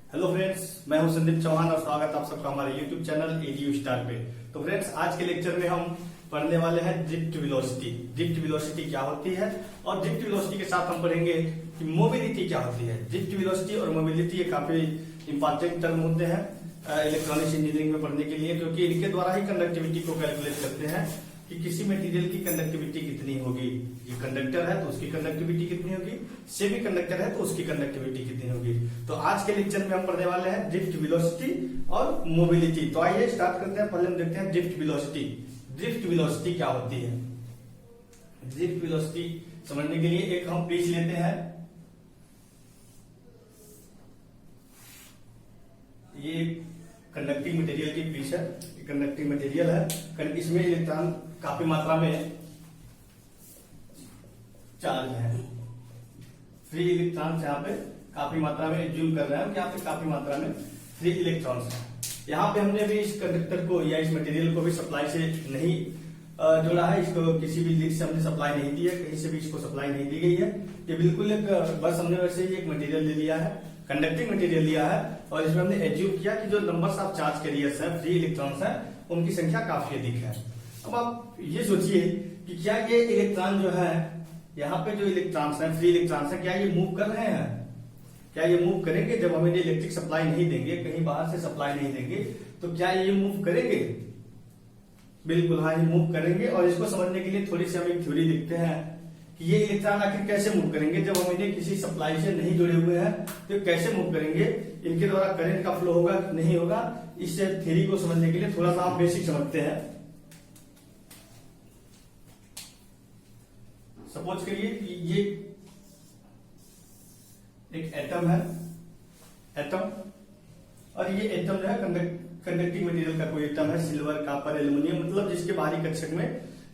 Hello friends, मैं हूं संदीप चौहान और स्वागत आप सबका हमारे यूट्यूब चैनल एडीयू स्टार पे। तो फ्रेंड्स, आज के लेक्चर में हम पढ़ने वाले हैं ड्रिफ्ट वेलोसिटी। ड्रिफ्ट वेलोसिटी क्या होती है और ड्रिफ्ट वेलोसिटी के साथ हम पढ़ेंगे कि मोबिलिटी क्या होती है। ड्रिफ्ट वेलोसिटी और मोबिलिटी ये काफी इंपॉर्टेंट टर्म होते हैं इलेक्ट्रॉनिक्स इंजीनियरिंग में पढ़ने के लिए, क्योंकि इनके द्वारा ही कंडक्टिविटी को कैलकुलेट करते हैं कि किसी मटेरियल की कंडक्टिविटी कितनी होगी। ये कंडक्टर है तो उसकी कंडक्टिविटी कितनी होगी, सेमी कंडक्टर है तो उसकी कंडक्टिविटी कितनी होगी। तो आज के लेक्चर में हम पढ़ने वाले हैं ड्रिफ्ट वेलोसिटी और मोबिलिटी। तो आइए स्टार्ट करते हैं। पहले हम देखते हैं ड्रिफ्ट वेलोसिटी। ड्रिफ्ट वेलोसिटी क्या होती है। ड्रिफ्ट वेलोसिटी समझने के लिए एक हम पीस लेते हैं। ये कंडक्टिंग मटेरियल की पीस है, कंडक्टिंग मटेरियल है। इसमें इलेक्ट्रॉन काफी मात्रा में चार्ज है। फ्री इलेक्ट्रॉन्स यहाँ पे काफी मात्रा में एज्यूम कर रहे हैं कि यहाँ पे काफी मात्रा में फ्री इलेक्ट्रॉन्स हैं। यहाँ पे हमने भी इस कंडक्टर को या इस मटेरियल को भी सप्लाई से नहीं जोड़ा है। इसको किसी भी लीड से हमने सप्लाई नहीं दी है, कहीं से भी इसको सप्लाई नहीं दी गई है। ये बिल्कुल एक बस हमने वैसे ही एक मटेरियल ले लिया है, कंडक्टिंग मटेरियल लिया है, और इसमें हमने एज्यूम किया कि जो नंबर्स ऑफ चार्ज कैरियर्स हैं, फ्री इलेक्ट्रॉन्स हैं, उनकी संख्या काफी अधिक है। अब आप ये सोचिए कि क्या ये इलेक्ट्रॉन जो है, यहाँ पे जो इलेक्ट्रॉन्स हैं, फ्री इलेक्ट्रॉन्स हैं, क्या ये मूव कर रहे हैं? क्या ये मूव करेंगे? जब हम इन्हें इलेक्ट्रिक सप्लाई नहीं देंगे, कहीं बाहर से सप्लाई नहीं देंगे, तो क्या ये मूव करेंगे? बिल्कुल हाँ, ये मूव करेंगे। और इसको समझने के लिए थोड़ी सी हम एक थ्योरी लिखते हैं कि ये इलेक्ट्रॉन आखिर कैसे मूव करेंगे। जब हम इन्हें किसी सप्लाई से नहीं जुड़े हुए हैं तो कैसे मूव करेंगे, इनके द्वारा करंट का फ्लो होगा कि नहीं होगा, इस थ्योरी को समझने के लिए थोड़ा सा हम बेसिक समझते हैं। सपोज करिए कि ये एक एटम है, एटम, और ये एटम जो है कंडक्टिंग मटेरियल का कोई एटम है, सिल्वर, कॉपर, एल्यूमिनियम, मतलब जिसके बाहरी कक्षक में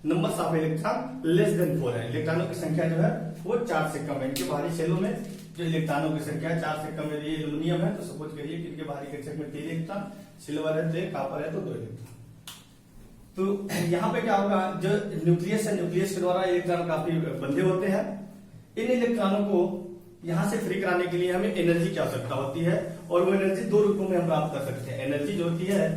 numbers of electron less than 4 है। इलेक्ट्रॉनों की संख्या जो है वो 4 से कम है। इनके बाहरी सेलों में जो इलेक्ट्रॉनों की संख्या 4 से कम है। ये एल्यूमिनियम है तो सपोज करिए कि इनके बाहरी कक्षक में 3 इलेक्ट्रॉन, सिल्वर है 3, कॉपर है तो 2 इलेक्ट्रॉन। तो यहाँ पे क्या होगा, जो न्यूक्लियस है, न्यूक्लियस के द्वारा इलेक्ट्रॉन काफी बंधे होते हैं। इन इलेक्ट्रॉनों को यहां से फ्री कराने के लिए हमें एनर्जी की आवश्यकता होती है, और वो एनर्जी 2 रूपों में हम प्राप्त कर सकते हैं। एनर्जी जो होती है,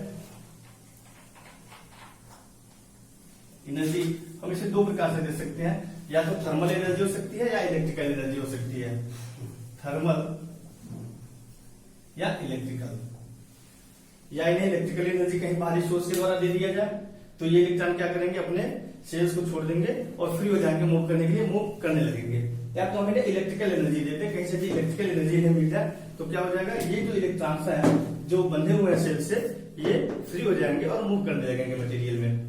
एनर्जी हम इसे 2 प्रकार से दे सकते हैं। या तो थर्मल एनर्जी हो सकती है या इलेक्ट्रिकल एनर्जी हो सकती है। थर्मल या इलेक्ट्रिकल, या इन्हें इलेक्ट्रिकल एनर्जी कहीं बाहरी सोर्स के द्वारा दे दिया जाए तो ये इलेक्ट्रॉन क्या करेंगे, अपने सेल्स को छोड़ देंगे और फ्री हो जाएंगे, मूव करने के लिए मूव करने लगेंगे। या तो हम इन्हें इलेक्ट्रिकल एनर्जी देते हैं, कहीं से भी इलेक्ट्रिकल एनर्जी इन्हें मिल जाए तो क्या हो जाएगा, ये जो इलेक्ट्रॉन्स हैं जो बंधे हुए हैं सेल से, ये फ्री हो जाएंगे और मूव करने लगेंगे मटेरियल में।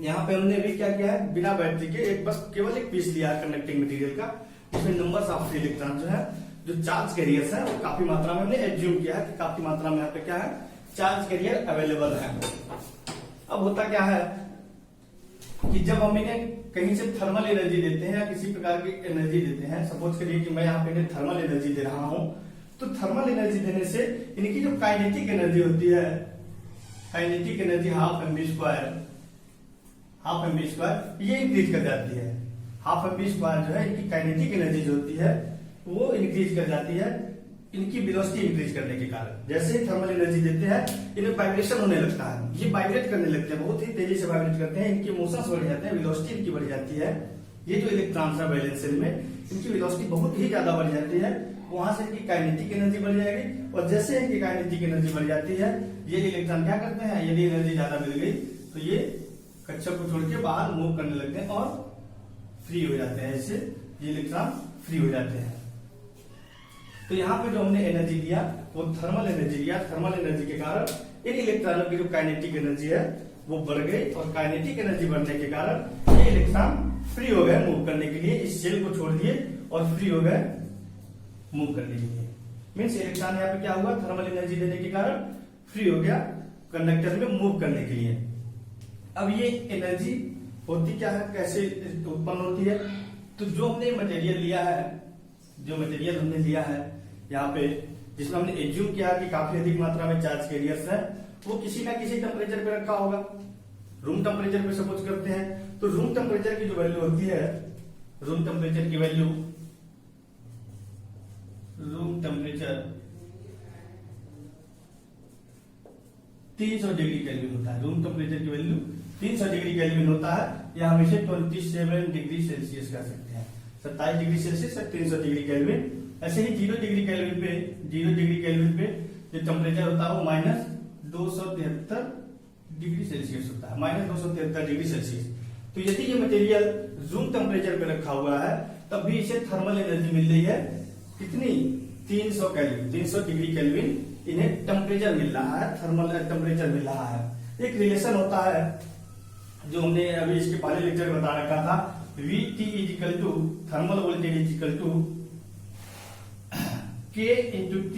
यहाँ पे हमने भी क्या किया है, बिना बैटरी के एक बस केवल एक पीस लिया है कंडक्टिंग मटेरियल का। इसमें नंबर्स ऑफ फ्री इलेक्ट्रॉन जो है, जो चार्ज कैरियर्स है, वो काफी मात्रा में हमने एज्यूम किया है कि काफी मात्रा में यहाँ पे क्या है, चार्ज कैरियर अवेलेबल है। अब होता क्या है कि जब हम इन्हें कहीं से थर्मल एनर्जी देते हैं या किसी प्रकार की एनर्जी देते हैं, सपोज करिए कि मैं यहाँ पे इन्हें थर्मल एनर्जी दे रहा हूं, तो थर्मल एनर्जी देने से इनकी जो काइनेटिक एनर्जी होती है, kinetic energy half m v square, ये इंक्रीज कर जाती है। हाफ एम बी स्क्वायर जो है, इनकी काइनेटिक एनर्जी जो होती है वो इंक्रीज कर जाती है इनकी वेलोसिटी इंक्रीज करने के कारण। जैसे ही थर्मल एनर्जी देते हैं, इन्हें वाइब्रेशन होने लगता है, ये वाइब्रेट करने लगते हैं, बहुत ही तेजी से वाइब्रेट करते हैं, इनकी मोशंस बढ़ जाते हैं, वेलोसिटी इनकी बढ़ जाती है। ये जो इलेक्ट्रॉन्स है वैलेंस शेल में, इनकी वेलोसिटी बहुत ही ज्यादा बढ़ जाती है। वहां से इनकी काइनेटिक एनर्जी बढ़ जाएगी, और जैसे इनकी काइनेटिक एनर्जी बढ़ जाती है, ये इलेक्ट्रॉन क्या करते हैं, यदि एनर्जी ज्यादा मिल गई तो ये कक्षक को छोड़ के बाहर मूव करने लगते हैं और फ्री हो जाते हैं। इससे ये इलेक्ट्रॉन फ्री हो जाते हैं। तो यहाँ पे जो हमने एनर्जी दिया वो थर्मल एनर्जी दिया। थर्मल एनर्जी के कारण इन इलेक्ट्रॉनों की जो काइनेटिक एनर्जी है वो बढ़ गई, और काइनेटिक एनर्जी बढ़ने के कारण ये इलेक्ट्रॉन फ्री हो गए मूव करने के लिए, इस सेल को छोड़ दिए और फ्री हो गए मूव करने के लिए। मीन्स इलेक्ट्रॉन यहाँ पे क्या हुआ, थर्मल एनर्जी देने के कारण फ्री हो गया कंडक्टर में मूव करने के लिए। अब ये एनर्जी होती क्या है, कैसे उत्पन्न होती है, तो जो हमने मटेरियल लिया है, जो मटेरियल हमने लिया है यहाँ पे, जिसमें हमने एज्यूम किया कि काफी अधिक मात्रा में चार्ज कैरियर्स है, वो किसी ना किसी टेम्परेचर पे रखा होगा। रूम टेम्परेचर पे सपोज करते हैं, तो रूम टेम्परेचर की जो वैल्यू होती है, रूम टेम्परेचर की value, room temperature 300 degree kelvin होता है। रूम टेम्परेचर की वैल्यू 300 डिग्री केल्विन होता है, या हम इसे 27 डिग्री सेल्सियस कह सकते हैं। 27 डिग्री सेल्सियस से 300 डिग्री केल्विन। ऐसे ही 0 डिग्री केल्विन पे जो टेम्परेचर होता है वो -273 डिग्री सेल्सियस होता है, -273 डिग्री सेल्सियस। तो यदि ये मटेरियल रूम टेम्परेचर पे रखा हुआ है तब भी इसे थर्मल एनर्जी मिल रही है कितनी, 300 केल्विन, 300 डिग्री केल्विन इन्हें टेम्परेचर मिल रहा है, थर्मल टेम्परेचर मिल रहा है। एक रिलेशन होता है जो हमने अभी इसके पहले लेक्चर में बता रखा था, VT equal to thermal voltage equal to K into T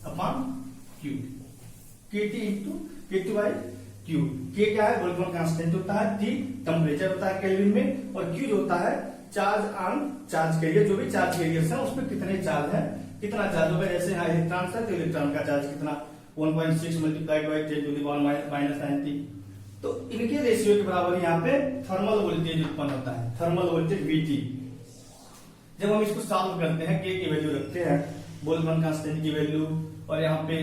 upon Q, KT into KT by Q। K क्या है, बोल्ट्जमान कांस्टेंट होता है, T टेम्परेचर होता है केल्विन में, और Q जो होता है चार्ज ऑन चार्ज कैरियर, जो भी चार्ज कैरियर्स हैं उस पर कितने चार्ज है, कितना चार्ज होगा। जैसे यहाँ इलेक्ट्रॉन है तो इलेक्ट्रॉन का चार्ज कितना, 1.6 multiplied by 10 to the power -90। तो इनके रेशियो के बराबर यहाँ पे थर्मल वोल्टेज उत्पन्न होता है, थर्मल वोल्टेज VT। जब हम इसको सॉल्व करते हैं, K की वैल्यू रखते हैं, बोल्ट्जमान कांस्टेंट की वैल्यू और यहाँ पे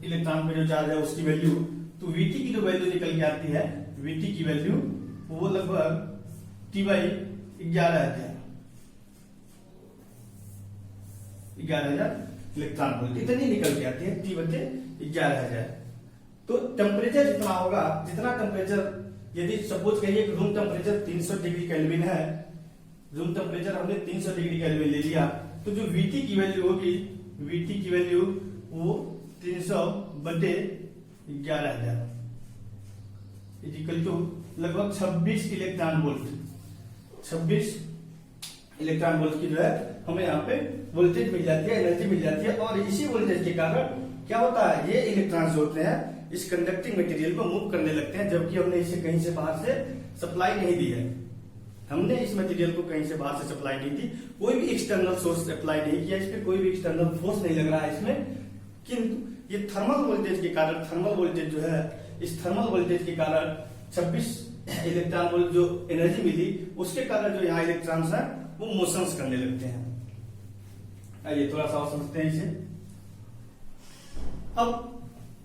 इलेक्ट्रॉन पे जो चार्ज है उसकी वैल्यू, तो VT की जो वैल्यू निकल के आती है, VT की वैल्यू वो लगभग T बाई 11,000 इलेक्ट्रॉन वोल्ट इतनी निकल के आती है, T बटे 11,000। तो टेम्परेचर जितना होगा, जितना टेम्परेचर, यदि सपोज करिए कि रूम टेम्परेचर 300 डिग्री केल्विन है, रूम टेम्परेचर हमने 300 डिग्री केल्विन ले लिया, तो जो VT की वैल्यू होगी, VT की वैल्यू वो 300 बटे 11,000 इजिकल टू लगभग 26 इलेक्ट्रॉन वोल्ट, 26 इलेक्ट्रॉन वोल्ट की जो है हमें यहाँ पे वोल्टेज मिल जाती है, एनर्जी मिल जाती है। और इसी वोल्टेज के कारण क्या होता है, ये इलेक्ट्रॉन्स होते हैं इस कंडक्टिंग मटेरियल को मूव करने लगते हैं, जबकि हमने इसे कहीं से बाहर से सप्लाई नहीं दी है, हमने इस मटेरियल को कहीं से बाहर से सप्लाई नहीं दी, कोई भी एक्सटर्नल सोर्स अप्लाई नहीं किया, इस पे कोई भी एक्सटर्नल फोर्स नहीं लग रहा है इसमें, किंतु ये थर्मल वोल्टेज के कारण, थर्मल वोल्टेज जो है, इस थर्मल वोल्टेज के कारण 26 इलेक्ट्रॉन वोल्ट जो एनर्जी मिली, उसके कारण जो यहाँ इलेक्ट्रॉन्स हैं वो मोशंस करने लगते हैं। आइए थोड़ा सा और समझते हैं इसे। अब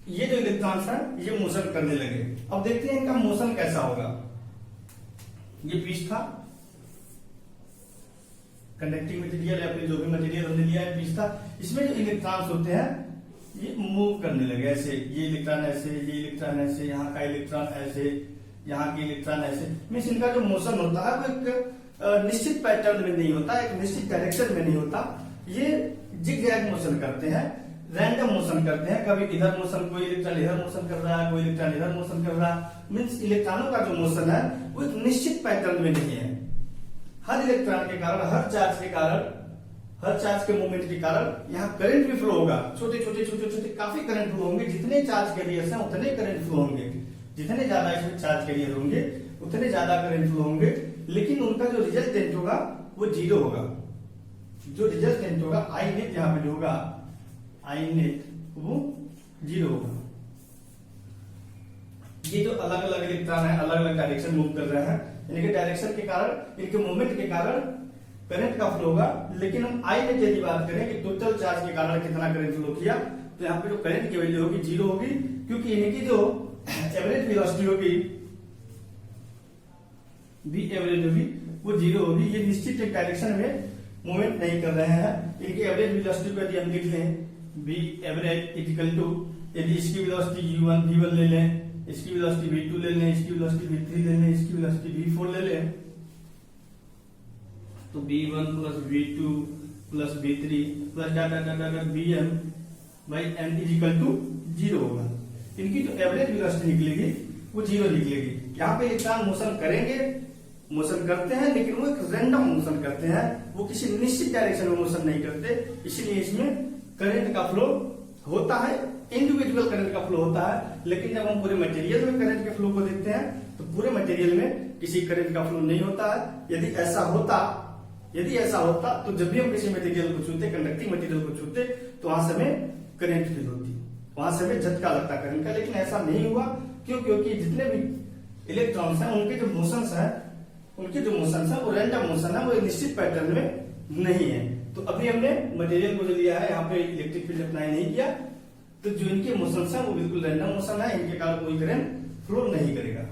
ये जो इलेक्ट्रॉन्स हैं ये मोशन करने लगे, अब देखते हैं इनका मोशन कैसा होगा। ये पीस था, कंडक्टिंग मटेरियल या फिर जो भी मटेरियल हमने लिया है पीस था, इसमें जो इलेक्ट्रॉन्स होते हैं ये मूव करने लगे ऐसे, ये इलेक्ट्रॉन ऐसे, ये इलेक्ट्रॉन ऐसे, यहाँ का इलेक्ट्रॉन ऐसे, यहाँ के इलेक्ट्रॉन ऐसे, मीन्स इनका जो मोशन होता है वो एक निश्चित पैटर्न में नहीं होता, एक निश्चित डायरेक्शन में नहीं होता, ये जिगजैग मोशन करते हैं, रैंडम मोशन करते हैं, कभी इधर मोशन, कोई इलेक्ट्रॉन इधर मोशन कर रहा है, कोई इलेक्ट्रॉन इधर मोशन कर रहा है, मीन्स इलेक्ट्रॉनों का जो मोशन है वो एक निश्चित पैटर्न में नहीं है। हर इलेक्ट्रॉन के कारण, हर चार्ज के कारण, हर चार्ज के मूवमेंट के कारण यहाँ करंट भी फ्लो होगा, छोटे छोटे काफी करंट फ्लो होंगे, जितने चार्ज कैरियर्स हैं उतने करंट फ्लो होंगे, जितने ज्यादा इसमें चार्ज कैरियर होंगे उतने ज्यादा करंट फ्लो होंगे, लेकिन उनका जो रिजल्टेंट होगा वो जीरो होगा। जो रिजल्टेंट होगा आई नेट, यहाँ पे जो होगा आई नेट वो जीरो होगा। ये जो अलग अलग इलेक्ट्रॉन है अलग अलग डायरेक्शन मूव कर रहे हैं, इनके डायरेक्शन के कारण, इनके मूवमेंट के कारण करंट का फ्लो होगा, लेकिन हम आई नेट यदि बात करें कि टोटल चार्ज के कारण कितना करंट फ्लो किया, तो यहाँ पे जो करंट की वैल्यू होगी जीरो होगी, क्योंकि इनकी जो एवरेज वेलोसिटी होगी, बी एवरेज होगी वो जीरो होगी। ये निश्चित एक डायरेक्शन में मूवमेंट नहीं कर रहे हैं। इनकी एवरेज वेलोसिटी को यदि हम लिख लें बी एवरेज इक्वल टू, यदि इसकी वेलोसिटी u1 v1 ले लें, इसकी वेलोसिटी v2 ले लें, इसकी वेलोसिटी v3 ले लें, इसकी वेलोसिटी v4 ले लें, तो v1 plus v2 plus v3 plus data vm by n equal to zero होगा। इनकी जो एवरेज वेलोसिटी निकलेगी वो जीरो निकलेगी। यहाँ पे इलेक्ट्रॉन मोशन करेंगे, मोशन करते हैं, लेकिन वो एक रैंडम मोशन करते हैं, वो किसी निश्चित डायरेक्शन में मोशन नहीं करते, इसलिए इसमें करंट का फ्लो होता है, इंडिविजुअल करंट का फ्लो होता है। लेकिन जब हम पूरे मटेरियल में करंट के फ्लो को देखते हैं तो पूरे मटेरियल में किसी करंट का फ्लो नहीं होता है। यदि ऐसा होता तो जब भी हम किसी मटेरियल को छूते, कंडक्टिंग मटेरियल को छूते, तो वहां से हमें करंट फील होती, वहां से हमें झटका लगता करंट का, लेकिन ऐसा नहीं हुआ। क्यों? क्योंकि जितने भी इलेक्ट्रॉन्स हैं उनके जो मोशंस है वो रैंडम मोशन है, वो एक निश्चित पैटर्न में नहीं है। तो अभी हमने मटेरियल को जो लिया है यहाँ पे इलेक्ट्रिक फील्ड अप्लाई नहीं किया, तो जो इनके मोशन है वो बिल्कुल रैंडम मोशन है, इनके कारण कोई करंट फ्लो नहीं करेगा।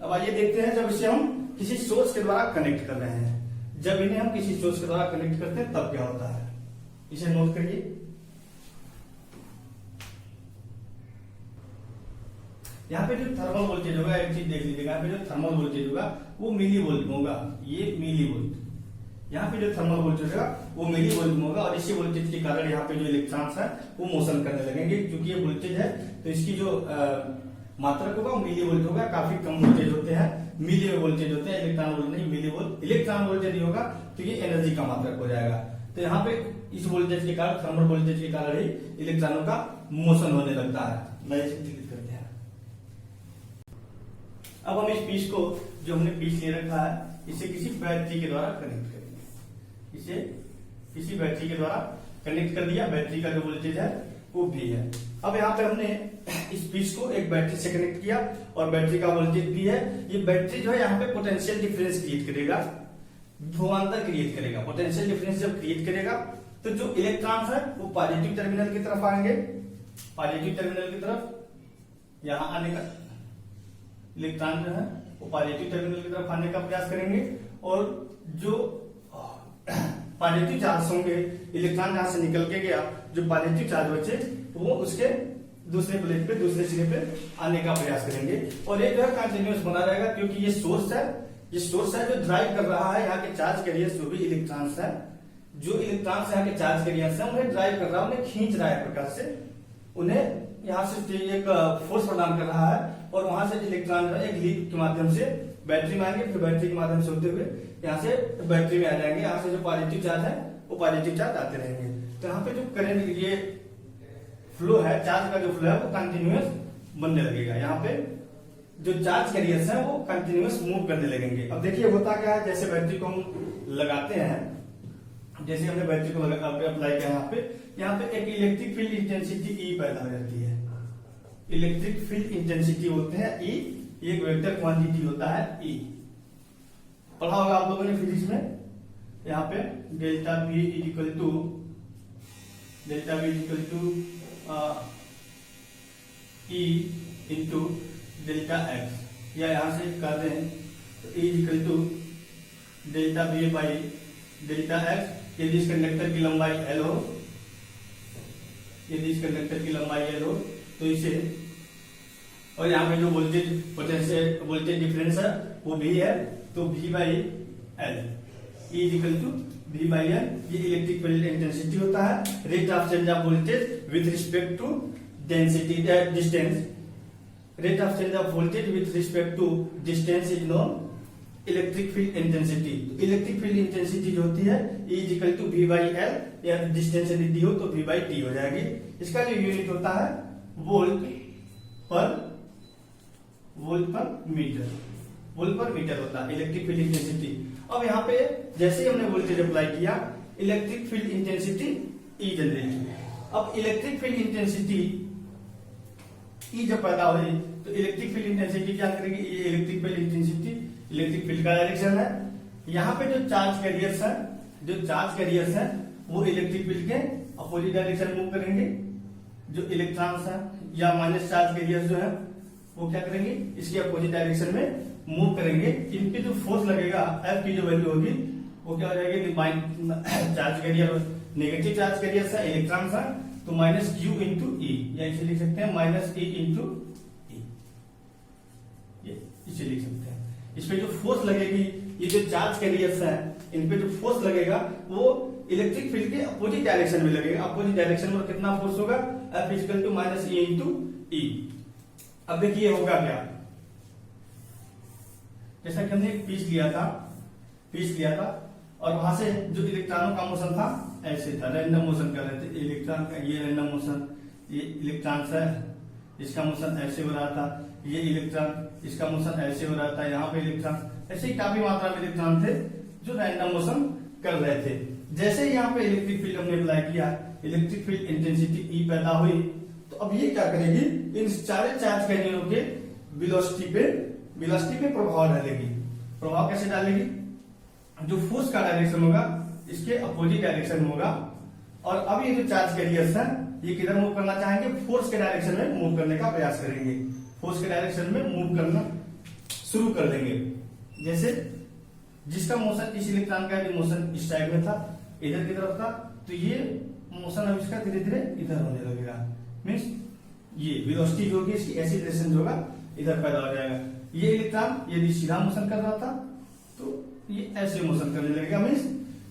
अब आइए देखते हैं जब इसे हम किसी सोर्स के द्वारा कनेक्ट कर रहे हैं, जब इन्हें हम किसी सोर्स के द्वारा कनेक्ट करते हैं तब क्या होता है, इसे नोट करिए। यहाँ पे जो थर्मल वोल्टेज होगा, एक चीज देख लीजिएगा, यहाँ पे जो थर्मल वोल्टेज होगा वो मिली वोल्ट में होगा, ये मिली वोल्ट। यहाँ पे जो थर्मल वोल्टेज होगा वो मिली वोल्ट में होगा, और इसी वोल्टेज के कारण यहाँ पे जो इलेक्ट्रॉन्स है वो मोशन करने लगेंगे। क्योंकि ये वोल्टेज है तो इसकी जो मात्रक होगा वो मिली वोल्ट होगा। काफी कम वोल्टेज होते हैं, मिली वोल्टेज होते हैं, इलेक्ट्रॉन वोल्ट नहीं, मिली वोल्ट। इलेक्ट्रॉन वोल्टेज नहीं होगा तो ये एनर्जी का मात्रक हो जाएगा। तो यहाँ पे इस वोल्टेज के कारण, थर्मल वोल्टेज के कारण ही इलेक्ट्रॉनों का मोशन होने लगता है। मैं इसे डिलीट करते हैं। अब हम इस पीस को, जो हमने पीस ले रखा है, इसे किसी बैटरी के द्वारा कनेक्ट करेंगे। इसे किसी बैटरी के द्वारा कनेक्ट कर दिया, बैटरी का जो वोल्टेज है वो भी है। अब यहाँ पे हमने इस पीस को एक बैटरी से कनेक्ट किया और बैटरी का वोल्टेज भी है। ये बैटरी जो है यहाँ पे पोटेंशियल डिफरेंस क्रिएट करेगा, ध्रुवांतर क्रिएट करेगा। पोटेंशियल डिफरेंस जब क्रिएट करेगा तो जो इलेक्ट्रॉन्स है वो पॉजिटिव टर्मिनल की तरफ आएंगे, पॉजिटिव टर्मिनल की तरफ यहाँ आने का, इलेक्ट्रॉन जो है वो पॉजिटिव टर्मिनल की तरफ आने का प्रयास करेंगे। और जो पॉजिटिव चार्ज होंगे, इलेक्ट्रॉन जहां से निकल के गया, जो पॉजिटिव चार्ज बचे वो उसके दूसरे प्लेट पे, दूसरे सिरे पे आने का प्रयास करेंगे। और ये जो है कंटिन्यूअस बना रहेगा, क्योंकि ये सोर्स है, ये सोर्स है जो ड्राइव कर रहा है यहाँ के चार्ज कैरियर्स, जो भी इलेक्ट्रॉन्स है, जो इलेक्ट्रॉन्स यहाँ के चार्ज कैरियर्स है उन्हें ड्राइव कर रहा है, उन्हें खींच रहा है प्रकाश से, उन्हें यहाँ से एक फोर्स प्रदान कर रहा है। और वहां से इलेक्ट्रॉन जो है एक लीड के माध्यम से बैटरी में आएंगे, फिर बैटरी के माध्यम से होते हुए यहाँ से बैटरी में आ जाएंगे। यहाँ से जो पॉजिटिव चार्ज है वो पॉजिटिव चार्ज आते रहेंगे। तो यहाँ पे जो करंट, ये फ्लो है, चार्ज का जो फ्लो है वो कंटिन्यूअस बनने लगेगा। यहाँ पे जो चार्ज कैरियर्स है वो कंटिन्यूअस मूव करने लगेंगे। अब देखिए होता क्या है, जैसे बैटरी को हम लगाते हैं, जैसे हमने बैटरी को अप्लाई किया यहाँ पे एक इलेक्ट्रिक फील्ड इंटेंसिटी ई पैदा हो जाती है। इलेक्ट्रिक फील्ड इंटेंसिटी होते हैं ई, एक वेक्टर क्वांटिटी होता है ई। पढ़ा होगा आप लोगों ने फिजिक्स में, यहाँ पे delta B equal to E into delta X, या यहां से कर रहे हैं तो E equal to delta B by delta X. यदि इस कंडक्टर की लंबाई एल हो, यदि इस कंडक्टर की लंबाई एल हो तो इसे, और यहाँ पे जो वोल्टेज पोटेंशियल वोल्टेज डिफरेंस है वो भी है, तो V by L, E equal to V by L. ये इलेक्ट्रिक फील्ड इंटेंसिटी होता है, rate of change of voltage with respect to density distance. Rate of change of voltage with respect to distance is known electric field intensity. Electric field intensity जो होती है E equal to V by L, या distance यदि दी हो तो V by T हो जाएगी। इसका जो यूनिट होता है वोल्ट पर मीटर होता है इलेक्ट्रिक फील्ड इंटेंसिटी। अब यहाँ पे जैसे ही हमने वोल्टेज अप्लाई किया, इलेक्ट्रिक फील्ड इंटेंसिटी ई जनरेट की। अब इलेक्ट्रिक फील्ड इंटेंसिटी ई जब पैदा हुई तो इलेक्ट्रिक फील्ड इंटेंसिटी क्या करेगी, ये electric field intensity electric field का डायरेक्शन है। यहाँ पे जो चार्ज कैरियर्स है वो इलेक्ट्रिक फील्ड के अपोजिट डायरेक्शन मूव करेंगे। जो इलेक्ट्रॉन्स है या माइनस चार्ज कैरियर्स जो है वो क्या करेंगे, इसके अपोजिट डायरेक्शन में मूव करेंगे। इनपे जो फोर्स लगेगा, F की जो वैल्यू होगी वो क्या हो जाएगी, charge carrier, negative charge carrier है, इलेक्ट्रॉन्स है, तो माइनस क्यू इंटू ई, या इसे लिख सकते हैं माइनस ई इंटू ई, इसे लिख सकते हैं। इस पे जो फोर्स लगेगी, ये जो चार्ज कैरियर्स है इन पे जो फोर्स लगेगा वो इलेक्ट्रिक फील्ड के अपोजिट डायरेक्शन में लगेगा। अपोजिट डायरेक्शन में कितना फोर्स होगा, F equal to minus E into E. अब देखिए होगा क्या, जैसा कि हमने एक पीस लिया था और वहां से जो इलेक्ट्रॉनों का मोशन था ऐसे था, रैंडम मोशन कर रहे थे इलेक्ट्रॉन का। ये रैंडम मोशन, ये इलेक्ट्रॉन है, इसका मोशन ऐसे हो रहा था, ये इलेक्ट्रॉन, इसका मोशन ऐसे हो रहा था, यहाँ पे इलेक्ट्रॉन, ऐसे ही काफी मात्रा में इलेक्ट्रॉन थे जो रैंडम मोशन कर रहे थे। जैसे ही यहाँ पे इलेक्ट्रिक फील्ड हमने अप्लाई किया, इलेक्ट्रिक फील्ड इंटेंसिटी ई पैदा हुई, तो अब ये क्या करेगी, इन सारे चार्ज कैरियरों के वेलोसिटी पे प्रभाव डालेगी। प्रभाव कैसे डालेगी, जो फोर्स का डायरेक्शन होगा इसके अपोजिट डायरेक्शन में होगा। और अब ये जो चार्ज कैरियर्स हैं ये किधर मूव करना चाहेंगे, फोर्स के डायरेक्शन में मूव करने का प्रयास करेंगे, फोर्स के डायरेक्शन में मूव करना शुरू कर देंगे। जैसे जिसका मोशन इस इलेक्ट्रॉन का भी मोशन इस टाइप में था, इधर की तरफ था, तो ये मोशन अब इसका धीरे धीरे इधर होने लगेगा। मीन्स ये वेलोसिटी जो होगी इसकी ऐसी डायरेक्शन जो होगा इधर पैदा हो जाएगा। ये इलेक्ट्रॉन यदि सीधा मोशन कर रहा था तो ये ऐसे मोशन करने लगेगा। मीन्स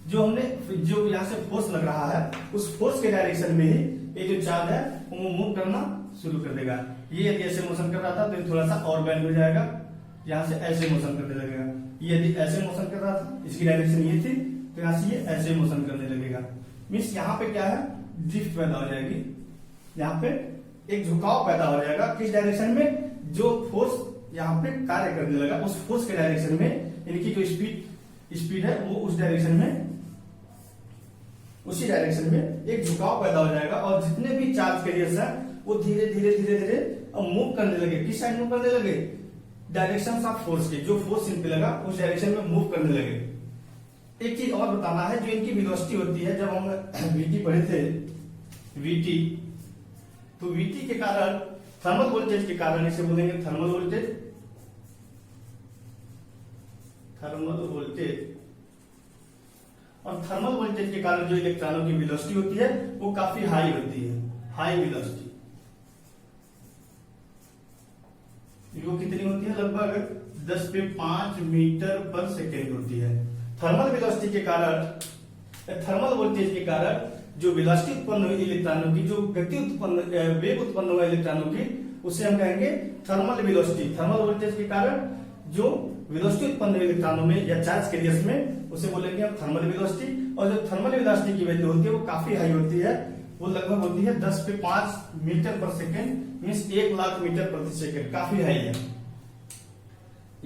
जो यहाँ से फोर्स लग रहा है उस फोर्स के डायरेक्शन में ही ये जो चार्ज है वो मूव करना शुरू कर देगा। ये यदि ऐसे मोशन कर रहा था तो थोड़ा सा और बैंड हो जाएगा, यहाँ से ऐसे मोशन करने लगेगा। ये यदि ऐसे मोशन कर रहा था, इसकी डायरेक्शन ये थी, तो यहाँ से ये ऐसे मोशन करने लगेगा। मीन्स यहाँ पे क्या है, ड्रिफ्ट पैदा हो जाएगी, यहाँ पे एक झुकाव पैदा हो जाएगा। किस डायरेक्शन में, जो फोर्स यहाँ पे कार्य करने लगा उस फोर्स के डायरेक्शन में इनकी जो स्पीड है वो उस डायरेक्शन में, उसी डायरेक्शन में एक झुकाव पैदा हो जाएगा। और जितने भी चार्ज कैरियर्स हैं वो धीरे धीरे धीरे धीरे मूव करने लगे। किस साइड मूव करने लगे, डायरेक्शन ऑफ फोर्स के, जो फोर्स इन पे लगा उस डायरेक्शन में मूव करने लगे। एक चीज और बताना है, जो इनकी वेलोसिटी होती है, जब हम वीटी पढ़े थे, वीटी, तो वीटी के कारण, थर्मल वोल्टेज के कारण, इसे बोलेंगे थर्मल वोल्टेज, थर्मल वोल्टेज। और थर्मल वोल्टेज के कारण जो इलेक्ट्रॉनों की वेलोसिटी होती है वो काफी हाई होती है, हाई वेलोसिटी। वो कितनी होती है, लगभग 10 पे 5 मीटर पर सेकेंड होती है। थर्मल वेलोसिटी के कारण, थर्मल वोल्टेज के कारण जो वेलोसिटी उत्पन्न हुई इलेक्ट्रॉनों की, जो गति उत्पन्न, वेग उत्पन्न हुआ इलेक्ट्रॉनों की, उसे हम कहेंगे थर्मल वेलोसिटी। थर्मल वोल्टेज के कारण जो वेलोसिटी उत्पन्न हुई इलेक्ट्रॉनों में या चार्ज कैरियर्स में, उसे बोलेंगे हम थर्मल वेलोसिटी। और जो थर्मल वेलोसिटी की वैल्यू होती है वो काफी हाई होती है, वो लगभग होती है 10 पे 5 मीटर पर सेकेंड, मीन्स 1 लाख मीटर प्रति सेकेंड, काफी हाई है।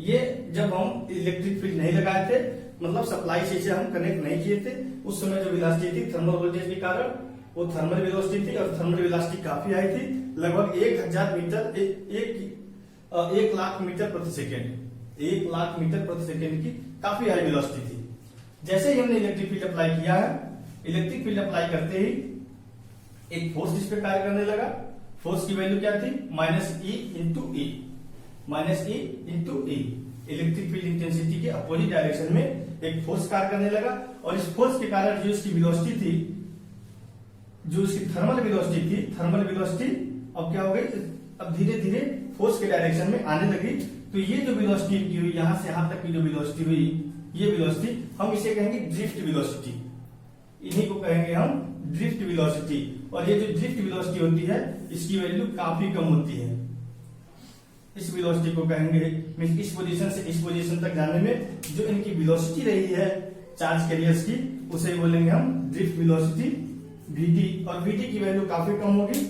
ये जब हम इलेक्ट्रिक फील्ड नहीं लगाए थे, मतलब सप्लाई से इसे हम कनेक्ट नहीं किए थे, उस समय जो वेलोसिटी थी थर्मल वोल्टेज के कारण वो थर्मल वेलोसिटी थी, और थर्मल वेलोसिटी काफी हाई थी, लगभग 1000 मीटर, 1 लाख मीटर प्रति सेकेंड, 1 लाख मीटर प्रति सेकेंड की काफी हाई वेलोसिटी थी। जैसे ही हमने इलेक्ट्रिक फील्ड अप्लाई किया है, इलेक्ट्रिक फील्ड अप्लाई करते ही एक फोर्स इस पे कार्य करने लगा। फोर्स की वैल्यू क्या थी, -E इंटू ई, -E इंटू ई। इलेक्ट्रिक फील्ड इंटेंसिटी के अपोजिट डायरेक्शन में एक फोर्स कार्य करने लगा, और इस फोर्स के कारण जो इसकी वेलोसिटी थी, जो इसकी थर्मल वेलोसिटी थी, थर्मल वेलोसिटी अब क्या हो गई, अब धीरे धीरे फोर्स के डायरेक्शन में आने लगी। तो ये जो वेलोसिटी हुई, यहां से यहां तक की जो वेलोसिटी हुई, ये वेलोसिटी हम इसे कहेंगे ड्रिफ्ट वेलोसिटी, इन्हीं को कहेंगे हम ड्रिफ्ट वेलोसिटी। और ये जो ड्रिफ्ट वेलोसिटी होती है इसकी वैल्यू काफी कम होती है, इस वेलोसिटी को कहेंगे, मींस इस पोजीशन से इस पोजीशन तक जाने में जो इनकी वेलोसिटी रही है चार्ज कैरियर्स की, उसे बोलेंगे हम ड्रिफ्ट वेलोसिटी, वीटी। और वीटी की वैल्यू काफी कम होगी,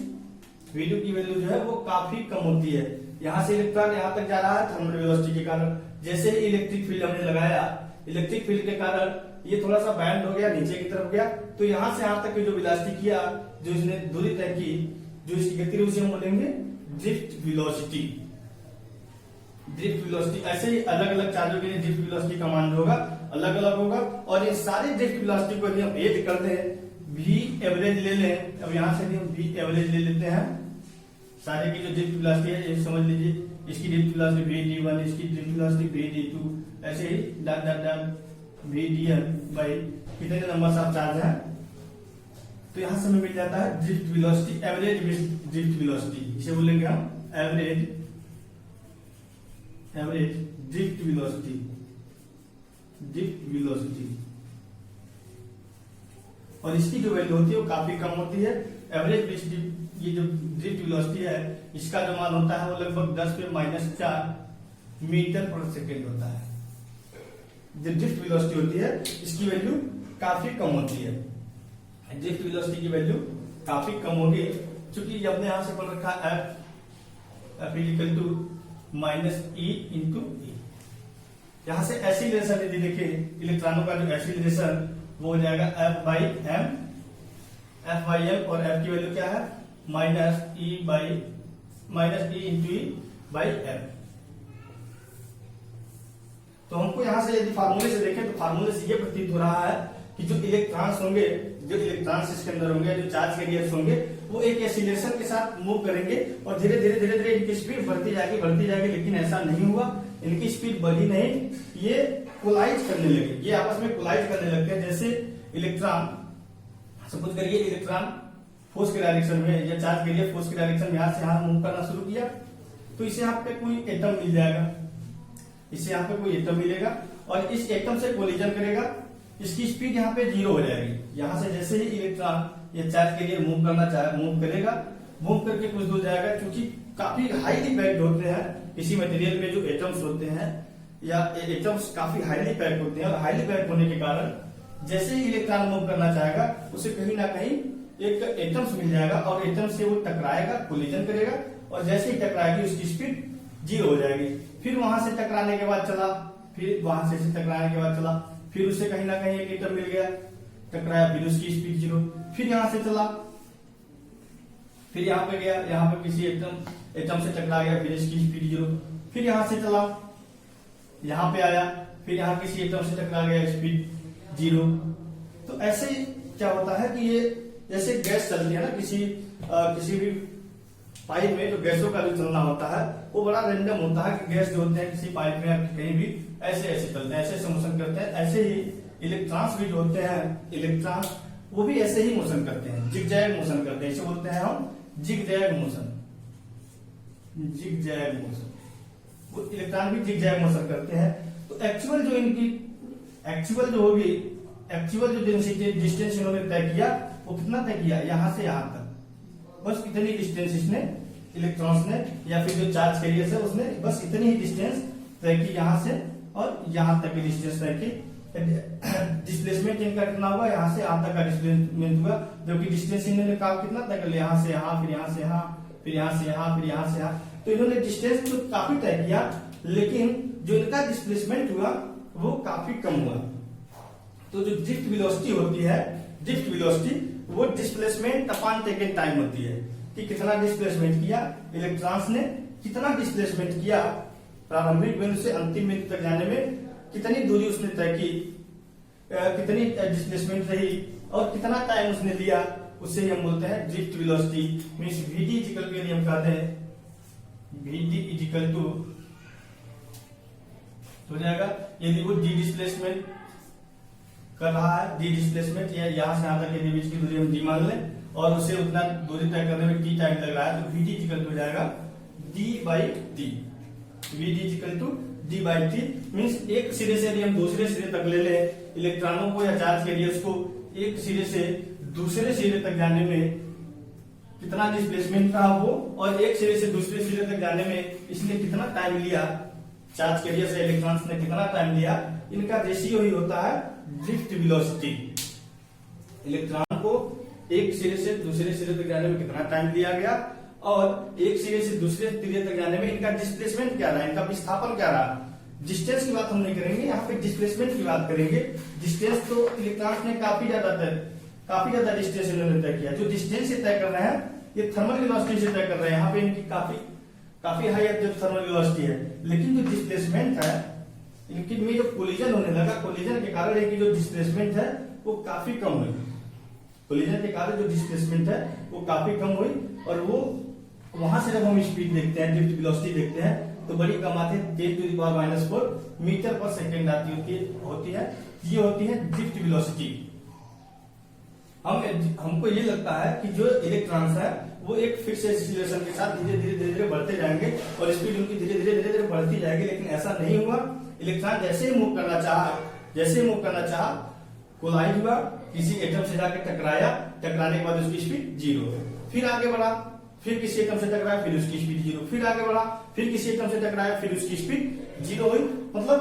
वीटी की वैल्यू जो है वो काफी कम होती है। यहां से इलेक्ट्रॉन यहां तक जा रहा है थर्मल वेलोसिटी के कारण। जैसे ही इलेक्ट्रिक फील्ड हमने लगाया, इलेक्ट्रिक फील्ड के कारण ये थोड़ा सा बैंड हो गया, नीचे की तरफ गया, तो यहां से यहां तक की जो वेलोसिटी किया, जो इसने दूरी तय की, जो इसकी गति रही, उसे हम बोलेंगे ड्रिफ्ट वेलोसिटी, ड्रिफ्ट वेलोसिटी। ऐसे ही अलग अलग चार्जों के लिए ड्रिफ्ट वेलोसिटी का मान होगा अलग अलग होगा। और ये सारे ड्रिफ्ट वेलोसिटी को यदि हम एड करते हैं, भी एवरेज ले लें, अब यहां से हम भी एवरेज ले लेते हैं, सारे की जो ड्रिफ्ट वेलोसिटी है ये समझ लीजिए, इसकी ड्रिफ्ट वेलोसिटी VD1, इसकी ड्रिफ्ट वेलोसिटी VD2, ऐसे ही dot dot dot VDN by कितने नंबर ऑफ चार्ज है, तो यहां से हमें मिल जाता है drift velocity, average drift velocity, इसे बोलेंगे हम average drift velocity, drift velocity. और इसकी जो वैल्यू होती है वो काफी कम होती है। एवरेज ये जो ड्रिफ्ट वेलोसिटी है इसका जो मान होता है वो लगभग 10 पे -4 मीटर पर सेकेंड होता है। जो ड्रिफ्ट वेलोसिटी होती है इसकी वैल्यू काफी कम होती है, ड्रिफ्ट वेलोसिटी की वैल्यू काफी कम होगी, क्योंकि हमने यहां से पढ़ रखा है F equal to -E into E. यहां से एक्सीलरेशन यदि देखें, इलेक्ट्रॉनों का जो एक्सीलरेशन वो हो जाएगा F बाई एम, और F की वैल्यू क्या है, -E into E by M. तो हमको यहां से यदि फार्मूले से देखें तो फार्मूले से ये प्रतीत हो रहा है कि जो इलेक्ट्रॉन्स होंगे, जो इलेक्ट्रॉन्स इसके अंदर होंगे, जो चार्ज कैरियर्स होंगे, वो एक एक्सीलरेशन के साथ मूव करेंगे और धीरे धीरे इनकी स्पीड बढ़ती जाएगी, लेकिन ऐसा नहीं हुआ, इनकी स्पीड बढ़ी नहीं, ये कोलाइज करने लगे, ये आपस में कोलाइज करने लगते हैं। जैसे इलेक्ट्रॉन, सपोज करिए इलेक्ट्रॉन फोर्स के डायरेक्शन में या चार्ज कैरियर फोर्स के डायरेक्शन में यहां से यहां मूव करना शुरू किया, तो इसे यहाँ पे कोई एटम मिल जाएगा, इससे यहाँ पे कोई एटम मिलेगा और इस एटम से कोलिजन करेगा, इसकी स्पीड यहाँ पे 0 हो जाएगी। यहां से जैसे ही इलेक्ट्रॉन या चार्ज कैरियर मूव करेगा, मूव करके कुछ दूर जाएगा, क्योंकि काफी हाईली पैक्ड होते हैं किसी मटेरियल में जो एटम्स होते हैं, या एटम्स काफी हाईली पैक्ड होते हैं, और हाईली पैक्ड होने के कारण जैसे ही इलेक्ट्रॉन मूव करना चाहेगा, उसे कहीं ना कहीं एक एटम्स मिल जाएगा और एटम से वो टकराएगा, कोलिजन करेगा, और जैसे ही टकराएगी उसकी स्पीड 0 हो जाएगी। फिर वहां से टकराने के बाद चला, फिर वहां से टकराने के बाद चला, फिर उसे कहीं ना कहीं एक एटम मिल गया, टकराया, फिर उसकी स्पीड 0, फिर यहां से चला, फिर यहाँ पे गया, यहाँ पे किसी एटम से टकरा गया, फिर इसकी स्पीड 0, फिर यहां से चला, यहाँ पे आया, फिर यहाँ किसी एटम से टकरा गया, स्पीड 0। तो ऐसे क्या होता है कि ये जैसे गैस चलती है ना, किसी भी पाइप में जो गैसों का जो चलना होता है वो बड़ा रैंडम होता है कि गैस जो होते हैं किसी पाइप में या कहीं भी ऐसे चलते हैं, ऐसे मोशन करते हैं। ऐसे ही इलेक्ट्रॉन्स भी जो होते हैं, इलेक्ट्रॉन वो भी ऐसे ही मोशन करते हैं, जिगजैग मोशन करते हैं, इसे बोलते हैं हम जिगजैग मोशन। जिगजैग मोशन, वो इलेक्ट्रॉन भी जिगजैग मोशन करते हैं। तो एक्चुअल जो होगी, एक्चुअल जो डिस्टेंस इन्होंने तय किया, वो कितना तय किया, यहां से यहां तक, बस इतनी डिस्टेंस इसने, इलेक्ट्रॉन्स ने या फिर जो चार्ज कैरियर है उसने बस इतनी ही डिस्टेंस तय की, यहां से और यहां तक की डिस्टेंस तय की। डिस्प्लेसमेंट इनका कितना हुआ, यहां से यहां तक का डिस्प्लेसमेंट हुआ, जबकि डिस्टेंस इन्होंने कहा कितना तय कर लिया, यहां से यहां, फिर यहां से यहां, फिर यहां से यहां, फिर यहां से यहां। तो इन्होंने डिस्टेंस तो काफी तय किया, लेकिन जो इनका डिस्प्लेसमेंट हुआ वो काफी कम हुआ। तो जो ड्रिफ्ट वेलोसिटी होती है, ड्रिफ्ट वेलोसिटी वो डिस्प्लेसमेंट अपॉन टेकन टाइम होती है कि कितना डिस्प्लेसमेंट किया इलेक्ट्रॉन्स ने, कितना डिस्प्लेसमेंट किया प्रारंभिक बिंदु से अंतिम बिंदु तक जाने में, कितनी दूरी उसने तय की, कितनी डिस्प्लेसमेंट रही और कितना टाइम उसने लिया, उससे हम बोलते हैं drift velocity. Means V D equal to, यदि हम कहते हैं वीडी इक्वल टू हो जाएगा, यदि वो डी डिस्प्लेसमेंट कर रहा है, डी डिस्प्लेसमेंट या यहां से यहां तक के बीच की दूरी हम डी मान लें, और उसे उतना दूरी तय करने में टी टाइम लग रहा है, तो वीडी इक्वल टू हो जाएगा D by T. V D equal to D by T means एक सिरे से यदि हम दूसरे सिरे तक ले ले इलेक्ट्रॉनों को या चार्ज कैरियर्स को, एक सिरे से दूसरे सिरे तक जाने में कितना डिस्प्लेसमेंट रहा वो, और एक सिरे से दूसरे सिरे तक जाने में इसने कितना टाइम लिया, चार्ज कैरियर से इलेक्ट्रॉन्स ने कितना टाइम लिया, इनका रेशियो ही होता है ड्रिफ्ट वेलोसिटी। इलेक्ट्रॉन को एक सिरे से दूसरे सिरे तक जाने में कितना टाइम लिया गया, और एक सिरे से दूसरे सिरे तक जाने में इनका डिस्प्लेसमेंट क्या रहा, इनका विस्थापन क्या रहा। डिस्टेंस की बात हम नहीं करेंगे, यहाँ पे डिस्प्लेसमेंट की बात करेंगे। डिस्टेंस तो इलेक्ट्रॉन्स ने काफी ज्यादा डिस्टेंस इन्होंने तय किया। जो डिस्टेंस से तय कर रहे हैं ये थर्मल वेलोसिटी से तय कर रहे हैं, यहाँ पे इनकी काफी हाई जो थर्मल वेलोसिटी है, लेकिन जो डिस्प्लेसमेंट है इनकी में जो कोलिजन होने लगा, कोलिजन के कारण इनकी जो डिस्प्लेसमेंट है वो काफी कम हुई। कोलिजन के कारण जो डिस्प्लेसमेंट है वो काफी कम हुई, और वो वहां से जब हम स्पीड देखते हैं, ड्रिफ्ट वेलोसिटी देखते हैं, तो बड़ी कम आती है, 10⁻⁴ मीटर पर सेकेंड आती होती है। ये होती है ड्रिफ्ट वेलोसिटी। हमको ये लगता है कि जो इलेक्ट्रॉन्स है वो एक फिक्स एक्सीलरेशन के साथ धीरे धीरे बढ़ते जाएंगे और स्पीड उनकी धीरे धीरे बढ़ती जाएगी, लेकिन ऐसा नहीं हुआ। इलेक्ट्रॉन जैसे ही मूव करना चाहा कोलाइड हुआ, किसी एटम से जाकर टकराया, टकराने के बाद उसकी स्पीड 0, फिर आगे बढ़ा, फिर किसी एटम से टकराया, फिर उसकी स्पीड 0, फिर आगे बढ़ा, फिर किसी एटम से टकराया, फिर उसकी स्पीड 0 हुई। मतलब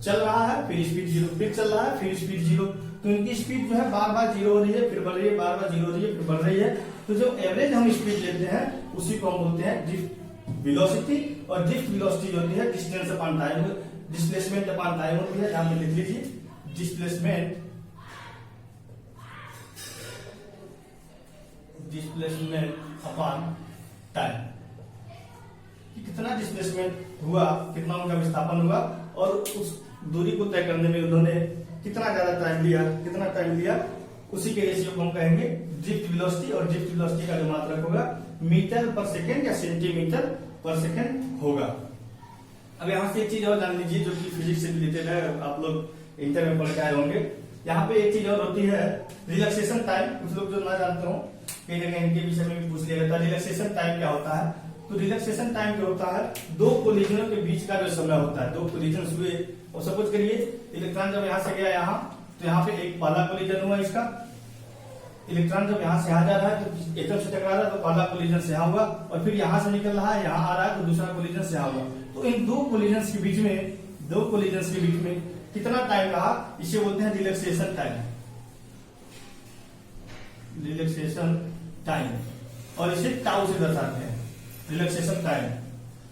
चल रहा है फिर स्पीड 0, फिर चल रहा है फिर स्पीड 0। तो इनकी स्पीड जो है बार बार 0 हो रही है, फिर बढ़ रही है, बार बार 0 हो रही है, फिर बढ़ रही है। तो जो एवरेज हम स्पीड लेते हैं उसी को हम बोलते हैं ड्रिफ्ट वेलोसिटी। और ड्रिफ्ट वेलोसिटी जो होती है distance upon time, displacement upon time होती है। यहां पे लिख लीजिए डिस्प्लेसमेंट अपॉन टाइम, कितना डिस्प्लेसमेंट हुआ, कितना उनका विस्थापन हुआ, और उस दूरी को तय करने में उन्होंने कितना टाइम लिया, उसी के रेशियो को हम कहेंगे ड्रिफ्ट वेलोसिटी, और ड्रिफ्ट वेलोसिटी का जो मात्रक होगा मीटर पर सेकेंड या सेंटीमीटर पर सेकेंड होगा। अब यहाँ से एक चीज और जान लीजिए जो कि फिजिक्स से रिलेटेड है, आप लोग इंटर में पढ़ के आए होंगे। यहाँ पे एक चीज और होती है रिलैक्सेशन टाइम। कुछ लोग जो ना जानते हो कई जगह इनके विषय में भी पूछ लिया जाता है रिलैक्सेशन टाइम क्या होता है। तो रिलैक्सेशन टाइम जो होता है दो कोलिजनों के बीच का जो समय होता है, दो कोलिजन हुए और सपोज करिए इलेक्ट्रॉन जब यहाँ से गया यहाँ, तो यहाँ पे एक पहला कोलिजन हुआ इसका, इलेक्ट्रॉन जब यहाँ से आ जा रहा है तो एटम से टकरा रहा है तो पहला कोलिजन से यहाँ हुआ, और फिर यहाँ से निकल रहा है यहाँ आ रहा है तो दूसरा कोलिजन से यहाँ हुआ। तो इन दो कोलिजन के बीच में कितना टाइम रहा, इसे बोलते हैं रिलैक्सेशन टाइम, रिलैक्सेशन टाइम, और इसे टाउ से दर्शाते हैं रिलैक्सेशन टाइम।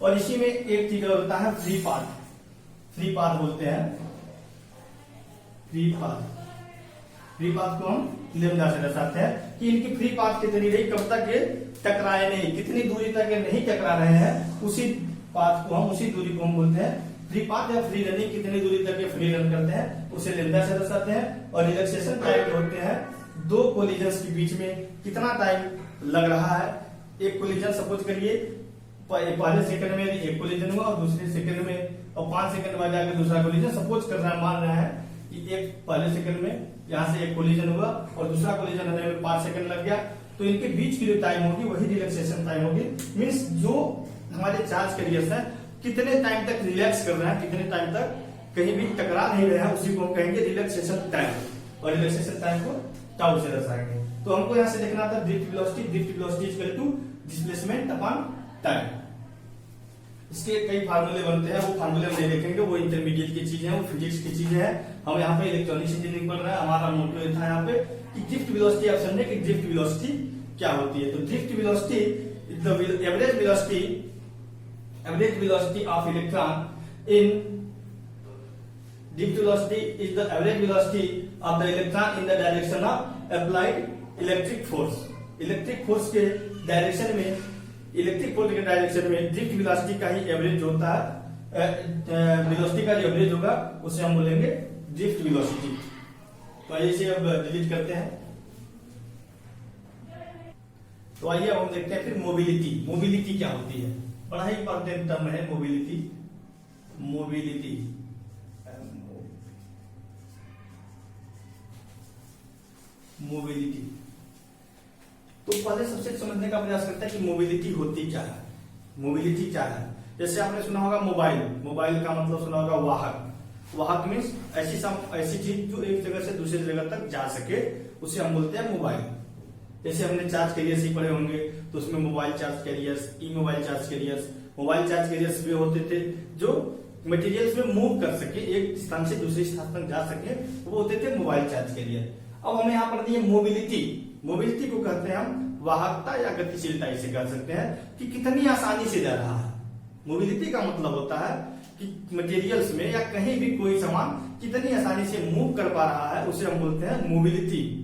और इसी में एक चीज और होता है फ्री पाथ, फ्री पाथ बोलते हैं, फ्री पाथ को हम लैम्डा से दर्शाते हैं कि इनकी फ्री पाथ कितनी रही, कब तक ये टकराए नहीं, कितनी दूरी तक ये नहीं टकरा रहे हैं, उसी पाथ को हम, उसी दूरी को हम बोलते हैं फ्री पाथ या फ्री रनिंग। कितनी दूरी तक ये फ्री रन करते हैं उसे लैम्डा से दर्शाते हैं। और रिलैक्सेशन टाइम होते हैं दो कोलिजन्स के बीच में कितना टाइम लग रहा है। एक कोलिजन सपोज करिए पहले सेकंड में एक कोलिजन हुआ और दूसरे सेकंड में, और 5 सेकंड बाद जाकर दूसरा कोलिजन, सपोज कर रहा है, मान रहा है कि एक पहले सेकंड में यहाँ से एक कोलिजन हुआ और दूसरा कोलिजन होने में 5 सेकंड लग गया, तो इनके बीच की जो टाइम होगी वही रिलैक्सेशन टाइम होगी। मीन्स जो हमारे चार्ज कैरियर्स है कितने टाइम तक रिलैक्स कर रहे हैं, कितने टाइम तक कहीं भी टकरा नहीं रहे हैं, उसी को हम कहेंगे रिलैक्सेशन टाइम, और रिलैक्सेशन टाइम को टाउ से दर्शाएंगे। तो हमको यहाँ से देखना था drift velocity is equal to displacement upon time. इसके कई फार्मूले बनते हैं, वो फार्मूले हम नहीं देखेंगे, वो इंटरमीडिएट की चीजें हैं, वो फिजिक्स की चीजें हैं। हम यहाँ पे इलेक्ट्रॉनिक्स इंजीनियरिंग पढ़ रहे हैं, हमारा मोटो था यहाँ पे कि ड्रिफ्ट वेलोसिटी आप समझे कि ड्रिफ्ट वेलोसिटी क्या होती है। तो drift velocity is the average velocity of electron in drift velocity is the average velocity of the electron in the direction of applied electric force. Electric force के direction में, electric force के direction में drift velocity का ही average होता है, velocity का जो average होगा उसे हम बोलेंगे ड्रिफ्ट वेलोसिटी। तो आइए इसे अब डिलीट करते हैं। तो आइए अब हम देखते हैं फिर मोबिलिटी क्या होती है। बड़ा ही इंपॉर्टेंट टर्म है मोबिलिटी। तो पहले सबसे समझने का प्रयास करते हैं कि मोबिलिटी होती क्या है, मोबिलिटी क्या है। जैसे आपने सुना होगा मोबाइल का मतलब सुना होगा वाहक मीन्स ऐसी चीज जो एक जगह से दूसरी जगह तक जा सके, उसे हम बोलते हैं मोबाइल। जैसे हमने चार्ज कैरियर्स ही पढ़े होंगे, तो उसमें mobile charge carriers, E mobile charge carriers, mobile charge carriers भी होते थे जो मटेरियल्स में मूव कर सके, एक स्थान से दूसरे स्थान तक जा सके, वो होते थे मोबाइल चार्ज कैरियर। अब हमें यहाँ पढ़नी है मोबिलिटी को कहते हैं हम वाहकता या गतिशीलता, इसे कह सकते हैं कि कितनी आसानी से जा रहा है। मोबिलिटी का मतलब होता है कि मटेरियल्स में या कहीं भी कोई सामान कितनी आसानी से मूव कर पा रहा है, उसे हम बोलते हैं मोबिलिटी।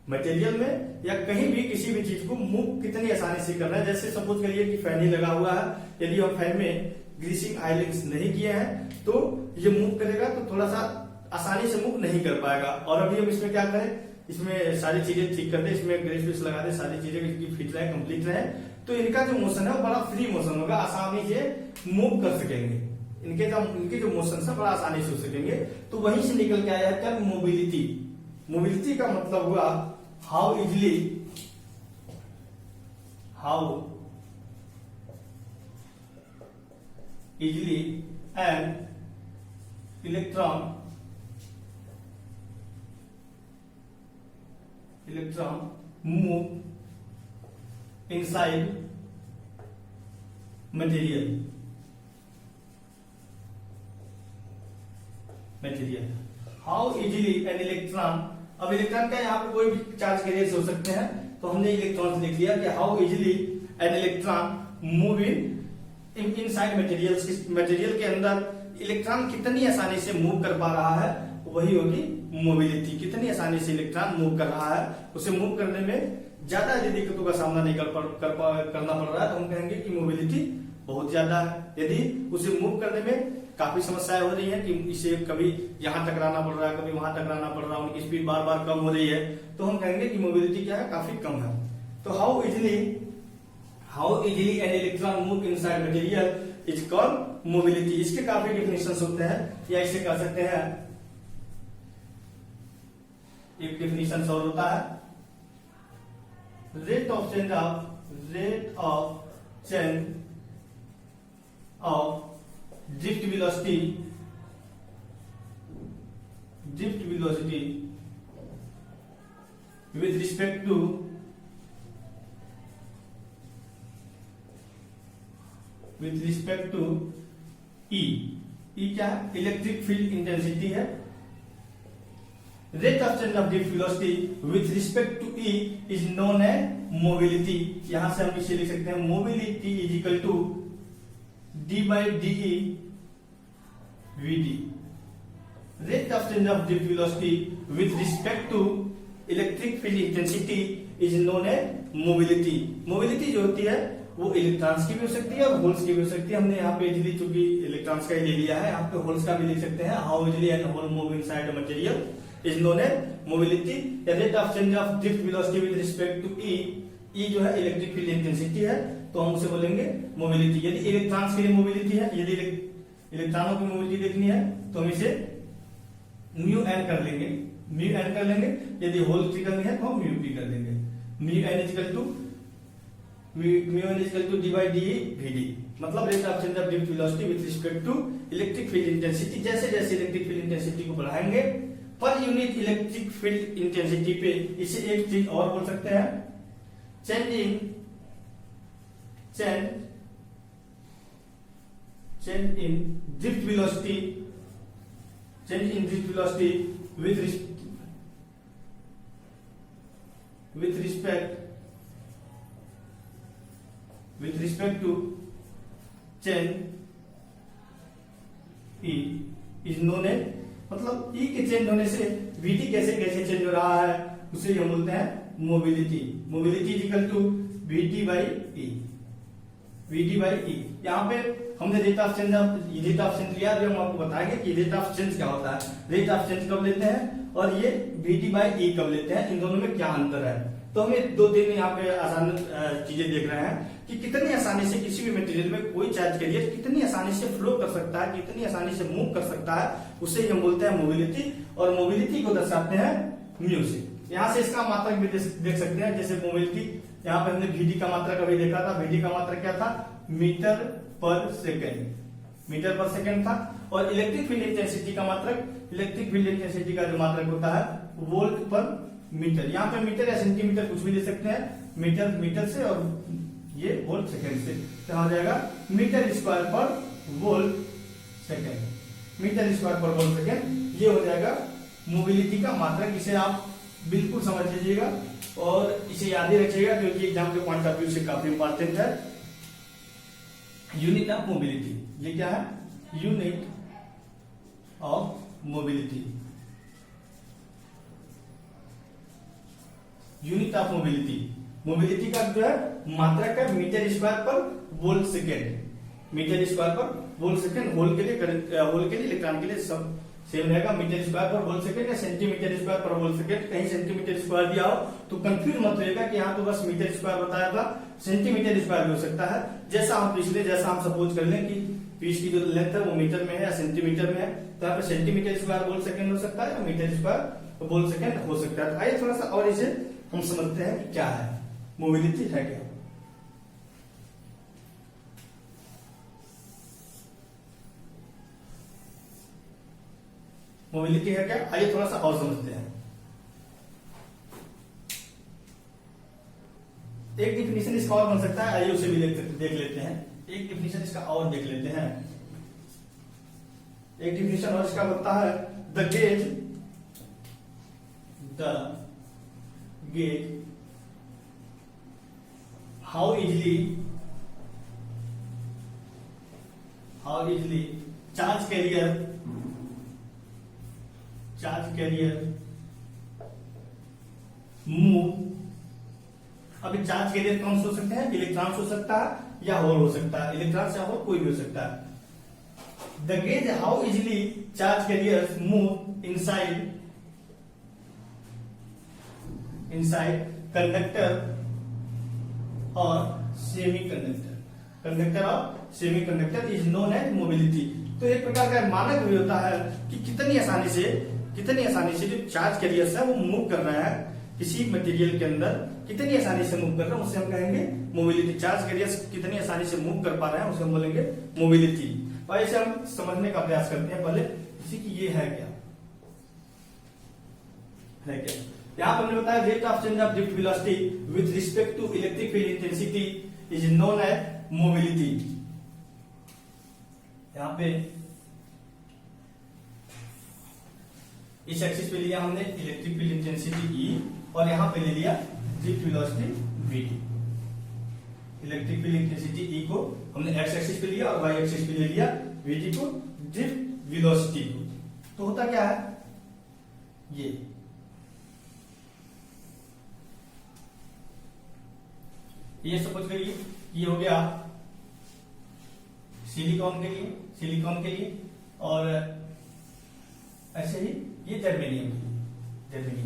मटेरियल में या कहीं भी किसी भी चीज को मूव कितनी आसानी से करना है। जैसे सपोज करिए कि फैन ही लगा हुआ है, यदि हम फैन में ग्रीसिंग आयलिंग्स नहीं किए हैं तो ये मूव करेगा तो थोड़ा सा आसानी से मूव नहीं कर पाएगा। और अभी हम इसमें क्या करें, इसमें सारी चीजें ठीक कर दे, इसमें ग्रीस विस लगा दे, सारी चीजें इसकी फिट रहे, कंप्लीट रहे, तो इनका जो मोशन है वो बड़ा फ्री मोशन होगा, आसानी से मूव कर सकेंगे। इनके जो मोशन है बड़ा आसानी से हो सकेंगे। तो वहीं से निकल के आया है टर्म मोबिलिटी का मतलब हुआ how easily an electron move inside material. How easily an electron, अब इलेक्ट्रॉन का यहाँ पे कोई भी चार्ज कैरियर्स हो सकते हैं, तो हमने इलेक्ट्रॉन लिख दिया कि how easily an electron move inside material के अंदर इलेक्ट्रॉन कितनी आसानी से मूव कर पा रहा है, वही होगी मोबिलिटी। कितनी आसानी से इलेक्ट्रॉन मूव कर रहा है, उसे मूव करने में ज्यादा यदि दिक्कतों का सामना नहीं करना पड़ रहा है तो हम कहेंगे कि मोबिलिटी बहुत ज्यादा है। यदि उसे मूव करने में काफी समस्याएं हो रही है कि इसे कभी यहाँ टकराना पड़ रहा है, कभी वहां टकराना पड़ रहा है, उनकी स्पीड बार बार कम हो रही है, तो हम कहेंगे कि मोबिलिटी क्या है, काफी कम है। तो how easily an electron move inside material is called mobility. इसके काफी डेफिनेशन होते हैं, या इसे कह सकते हैं, एक डेफिनेशन और होता है rate of change of drift velocity with respect to E। E क्या है, इलेक्ट्रिक फील्ड इंटेंसिटी है। Rate of change of drift velocity with respect to E is known as mobility. यहां से हम इसे लिख सकते हैं mobility is equal to d by dE vd। Rate of change of drift velocity with respect to electric field intensity is known as mobility. Mobility जो होती है वो इलेक्ट्रॉन्स की भी हो सकती है और होल्स की भी हो सकती है। हमने यहाँ पे इजिली चूंकि इलेक्ट्रॉन्स का ही ले लिया है, यहाँ पे होल्स का भी लिख सकते हैं। How easily an hole move inside a material is known as mobility. The rate of change of drift velocity with respect to E, E जो है इलेक्ट्रिक फील्ड इंटेंसिटी है, तो हम उसे बोलेंगे मोबिलिटी। यदि इलेक्ट्रॉन्स के लिए मोबिलिटी है, यदि इलेक्ट्रॉनों की मोबिलिटी देखनी है तो हम इसे म्यू एन कर लेंगे। यदि होल की करनी है तो हम म्यू पी कर लेंगे। Mu N equal to D by D V, मतलब rate of change of drift velocity with respect to electric field intensity. जैसे जैसे इलेक्ट्रिक फील्ड इंटेंसिटी को बढ़ाएंगे per unit electric field intensity पे, इसे एक चीज और बोल सकते हैं, change in drift velocity with respect to change E is known as, मतलब E के चेंज होने से Vt कैसे कैसे चेंज हो रहा है उसे हम बोलते हैं mobility. Mobility equal to Vt by E। यहाँ पे हमने रेट ऑफ चेंज लिया, जो हम आपको बताएंगे कि रेट ऑफ चेंज क्या होता है, रेट ऑफ चेंज कब लेते हैं और ये Vt बाई E कब लेते हैं, इन दोनों में क्या अंतर है। तो हमें दो तीन यहाँ पे आसान चीजें देख रहे हैं कि कितनी आसानी से किसी भी मटेरियल में कोई चार्ज करिए कितनी आसानी से फ्लो कर सकता है, कितनी आसानी से मूव कर सकता है, उसे हम बोलते हैं मोबिलिटी। और मोबिलिटी को दर्शाते हैं म्यू से। यहाँ से इसका मात्रक भी देख सकते हैं, जैसे मोबिलिटी यहाँ पे हमने Vd का मात्रक अभी देखा था। Vd का मात्रक क्या था, मीटर पर सेकेंड था। और इलेक्ट्रिक फील्ड इंटेंसिटी का मात्रक, इलेक्ट्रिक फील्ड इंटेंसिटी का जो मात्रक होता है वोल्ट पर मीटर। यहाँ पे मीटर या सेंटीमीटर कुछ भी ले सकते हैं, मीटर से, और ये वोल्ट सेकेंड से, तो हो जाएगा मीटर स्क्वायर पर वोल्ट सेकेंड। मीटर स्क्वायर पर वोल्ट सेकेंड ये हो जाएगा मोबिलिटी का मात्रक। इसे आप बिल्कुल समझ लीजिएगा और इसे याद ही रखिएगा, क्योंकि एग्जाम के पॉइंट ऑफ व्यू से काफी इंपॉर्टेंट है। यूनिट ऑफ मोबिलिटी, ये क्या है, unit of mobility. Unit of mobility, mobility का जो है मात्रक है मीटर स्क्वायर पर वोल्ट सेकेंड। मीटर स्क्वायर पर वोल्ट सेकेंड, होल के लिए इलेक्ट्रॉन के लिए सब सेम रहेगा, मीटर स्क्वायर पर वोल्ट सेकेंड या सेंटीमीटर स्क्वायर पर वोल्ट सेकेंड। कहीं सेंटीमीटर स्क्वायर दिया हो तो कंफ्यूज मत होइएगा कि यहाँ तो बस मीटर स्क्वायर बताया था, सेंटीमीटर स्क्वायर भी हो सकता है। जैसा हम सपोज कर लें कि पीस की जो लेंथ है वो मीटर में है या सेंटीमीटर में है, तो यहाँ पे सेंटीमीटर स्क्वायर वोल्ट सेकेंड हो सकता है या मीटर स्क्वायर वोल्ट सेकेंड हो सकता है। आइए थोड़ा सा और इसे हम समझते हैं कि क्या है मोबिलिटी है क्या। मोबिलिटी है क्या, आइए थोड़ा सा और समझते हैं। एक डिफिनेशन इसका और बन सकता है, आइए उसे भी देख लेते हैं। एक डिफिनेशन इसका और देख लेते हैं। एक डिफिनेशन और इसका बनता है the gauge how easily charge carrier move. अभी चार्ज कैरियर कौन से हो सकते हैं, इलेक्ट्रॉन्स हो सकता है या होल हो सकता है, इलेक्ट्रॉन्स या होल कोई भी हो सकता है। The gauge how easily charge carriers move inside conductor और semiconductor is known as mobility. तो एक प्रकार का मानक भी होता है कि कितनी आसानी से जो चार्ज कैरियर्स है वो मूव कर रहा है किसी मटेरियल के अंदर, कितनी आसानी से मूव कर रहा है उसे हम कहेंगे मोबिलिटी। चार्ज कैरियर्स कितनी आसानी से मूव कर पा रहे हैं उसे हम बोलेंगे मोबिलिटी। और इसे हम समझने का प्रयास करते हैं पहले इसी की ये है क्या। यहाँ पर हमने बताया rate of change of drift velocity with respect to electric field intensity is known as mobility. यहाँ पे इस एक्सिस पे लिया हमने इलेक्ट्रिक फील्ड इंटेंसिटी E और यहाँ पे ले लिया drift velocity VD। Electric field intensity E को हमने एक्स एक्सिस पे लिया और वाई एक्सिस पे ले लिया VD को, ड्रिफ्ट वेलोसिटी को। तो होता क्या है ये सपोज करिए ये हो गया सिलिकॉन के लिए और ऐसे ही ये जर्मेनियम के लिए।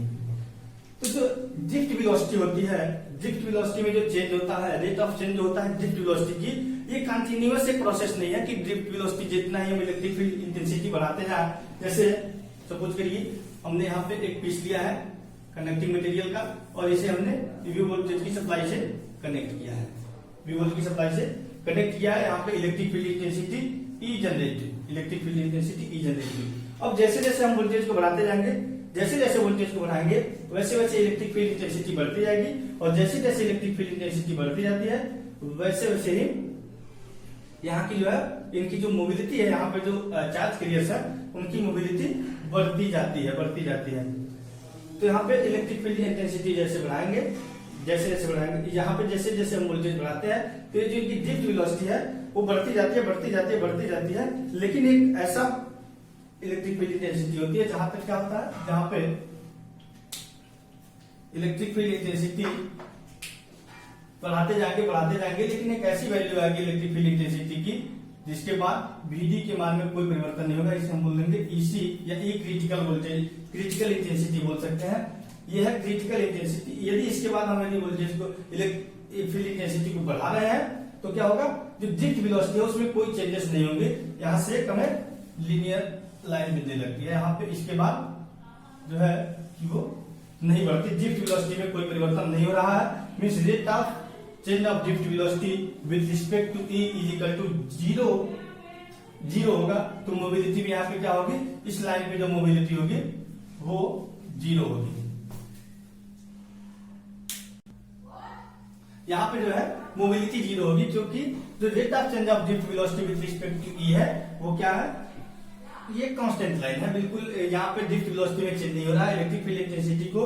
तो जो ड्रिफ्ट वेलोसिटी होती है, ड्रिफ्ट वेलोसिटी में जो चेंज होता है, रेट ऑफ चेंज होता है ड्रिफ्ट वेलोसिटी की, ये कंटिन्यूअस एक प्रोसेस नहीं है कि ड्रिफ्ट वेलोसिटी जितना ही हम इलेक्ट्रिक फील्ड इंटेंसिटी बढ़ाते हैं। जैसे सपोज करिए हमने यहाँ पे एक पीस लिया है कंडक्टिंग मटेरियल का और इसे हमने वी वोल्टेज की सप्लाई से कनेक्ट किया है, यहाँ पे electric field intensity E generated. अब जैसे जैसे हम वोल्टेज को बढ़ाते जाएंगे, जैसे वोल्टेज को बढ़ाएंगे वैसे वैसे इलेक्ट्रिक फील्ड इंटेंसिटी बढ़ती जाएगी और जैसे जैसे इलेक्ट्रिक फील्ड इंटेंसिटी बढ़ती जाती है वैसे वैसे ही यहाँ की जो है इनकी जो मोबिलिटी है, यहाँ पे जो चार्ज कैरियर्स है उनकी मोबिलिटी बढ़ती जाती है। तो यहाँ पे इलेक्ट्रिक फील्ड इंटेंसिटी जैसे बढ़ाएंगे यहाँ पे जैसे जैसे हम वोल्टेज बढ़ाते हैं तो ये जो इनकी ड्रिफ्ट वेलोसिटी है वो बढ़ती जाती है। लेकिन एक ऐसा इलेक्ट्रिक फील्ड इंटेंसिटी होती है जहां तक क्या होता है, जहां पे इलेक्ट्रिक फील्ड इंटेंसिटी बढ़ाते जाएंगे लेकिन एक ऐसी वैल्यू आएगी इलेक्ट्रिक फील्ड इंटेंसिटी की जिसके बाद VD के मान में कोई परिवर्तन नहीं होगा। इसे हम बोल देंगे EC या E critical voltage, critical intensity बोल सकते हैं। यह है क्रिटिकल इंटेंसिटी। यदि इसके बाद हम यदि वोल्टेज को फील्ड इंटेंसिटी को बढ़ा रहे हैं तो क्या होगा, जो ड्रिफ्ट वेलोसिटी है उसमें कोई चेंजेस नहीं होंगे। यहाँ से हमें लीनियर लाइन मिलने लगती है, यहाँ पे इसके बाद जो है कि वो नहीं बढ़ती, ड्रिफ्ट वेलोसिटी में कोई परिवर्तन नहीं हो रहा है। Means rate of change of drift velocity with respect to E is equal to zero होगा। तो मोबिलिटी भी यहाँ पे क्या होगी, इस लाइन पे जो मोबिलिटी होगी वो 0 होगी। यहाँ पे जो है मोबिलिटी 0 होगी क्योंकि जो rate of change of drift velocity with respect to E है वो क्या है, ये कांस्टेंट लाइन है बिल्कुल। यहाँ पे ड्रिफ्ट वेलोसिटी में चेंज नहीं हो रहा है। इलेक्ट्रिक फील्ड इंटेंसिटी को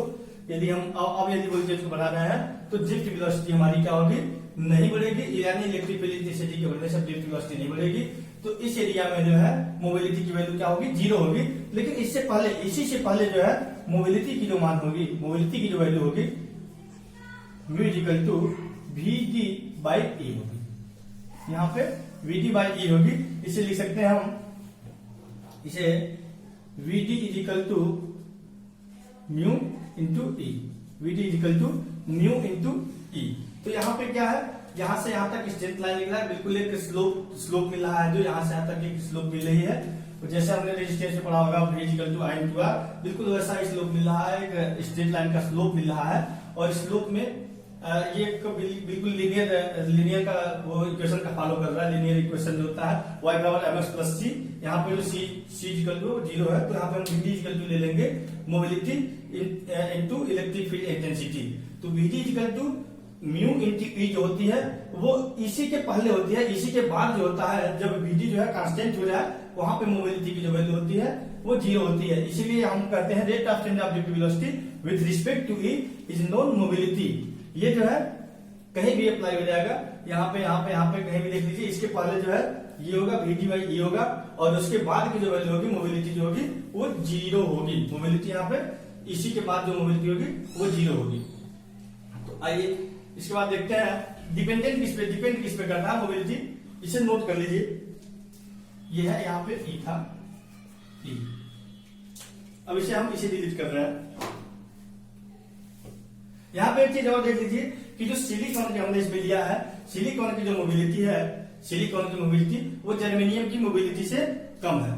यदि हम अब यदि वोल्टेज को बढ़ा रहे हैं तो ड्रिफ्ट वेलोसिटी हमारी क्या होगी, नहीं बढ़ेगी, यानी इलेक्ट्रिक फील्ड इंटेंसिटी के बढ़ने से ड्रिफ्ट वेलोसिटी नहीं बढ़ेगी। तो इस एरिया में जो है मोबिलिटी की वैल्यू क्या होगी, 0 होगी। लेकिन इससे पहले, इसी से पहले जो है मोबिलिटी की जो मान होगी, मोबिलिटी की जो वैल्यू होगी mu equal to VD by E होगी। यहाँ पे VD बाई E होगी। इसे लिख सकते हैं हम, इसे VD is equal to mu into E, VD is equal to mu into E। तो यहाँ पे क्या है, यहाँ से यहाँ तक स्ट्रेट लाइन निकला है, बिल्कुल एक स्लोप मिल रहा है, जो यहाँ से यहाँ तक एक स्लोप मिल रही है। और जैसे हमने रेजिस्टेंस में पढ़ा होगा V equal to I into R, बिल्कुल वैसा स्लोप मिल रहा है, एक स्ट्रेट लाइन का स्लोप मिल रहा है। और स्लोप में ये बिल्कुल लीनियर का वो इक्वेशन का फॉलो कर रहा है। लीनियर इक्वेशन जो होता है y बराबर mx प्लस c, यहाँ पे जो c इक्वल टू 0 है तो यहाँ पे हम VD इक्वल टू ले लेंगे mobility into electric field intensity. तो VD equal to mu into E जो होती है वो इसी के पहले होती है, इसी के बाद जो होता है जब VD जो है कांस्टेंट हो जाए वहां पे मोबिलिटी की जो वैल्यू होती है वो 0 होती है। इसीलिए हम कहते हैं rate of change of drift velocity with respect to E is known mobility. ये जो है कहीं भी अप्लाई हो जाएगा, यहाँ पे कहीं भी देख लीजिए, इसके पहले जो है ये होगा VD बाई E होगा और उसके बाद की जो वैल्यू होगी मोबिलिटी जो होगी वो 0 होगी। मोबिलिटी यहाँ पे इसी के बाद जो मोबिलिटी होगी वो 0 होगी। तो आइए इसके बाद देखते हैं डिपेंड किस पे करना है मोबिलिटी। इसे नोट कर लीजिए, ये है यहाँ पे ई था, ई। अब इसे हम इसे डिलीट कर रहे हैं। यहाँ पे एक चीज और देख लीजिए कि जो सिलिकॉन के हमने इसमें लिया है, सिलिकॉन की जो मोबिलिटी है, सिलिकॉन की मोबिलिटी वो जर्मेनियम की मोबिलिटी से कम है।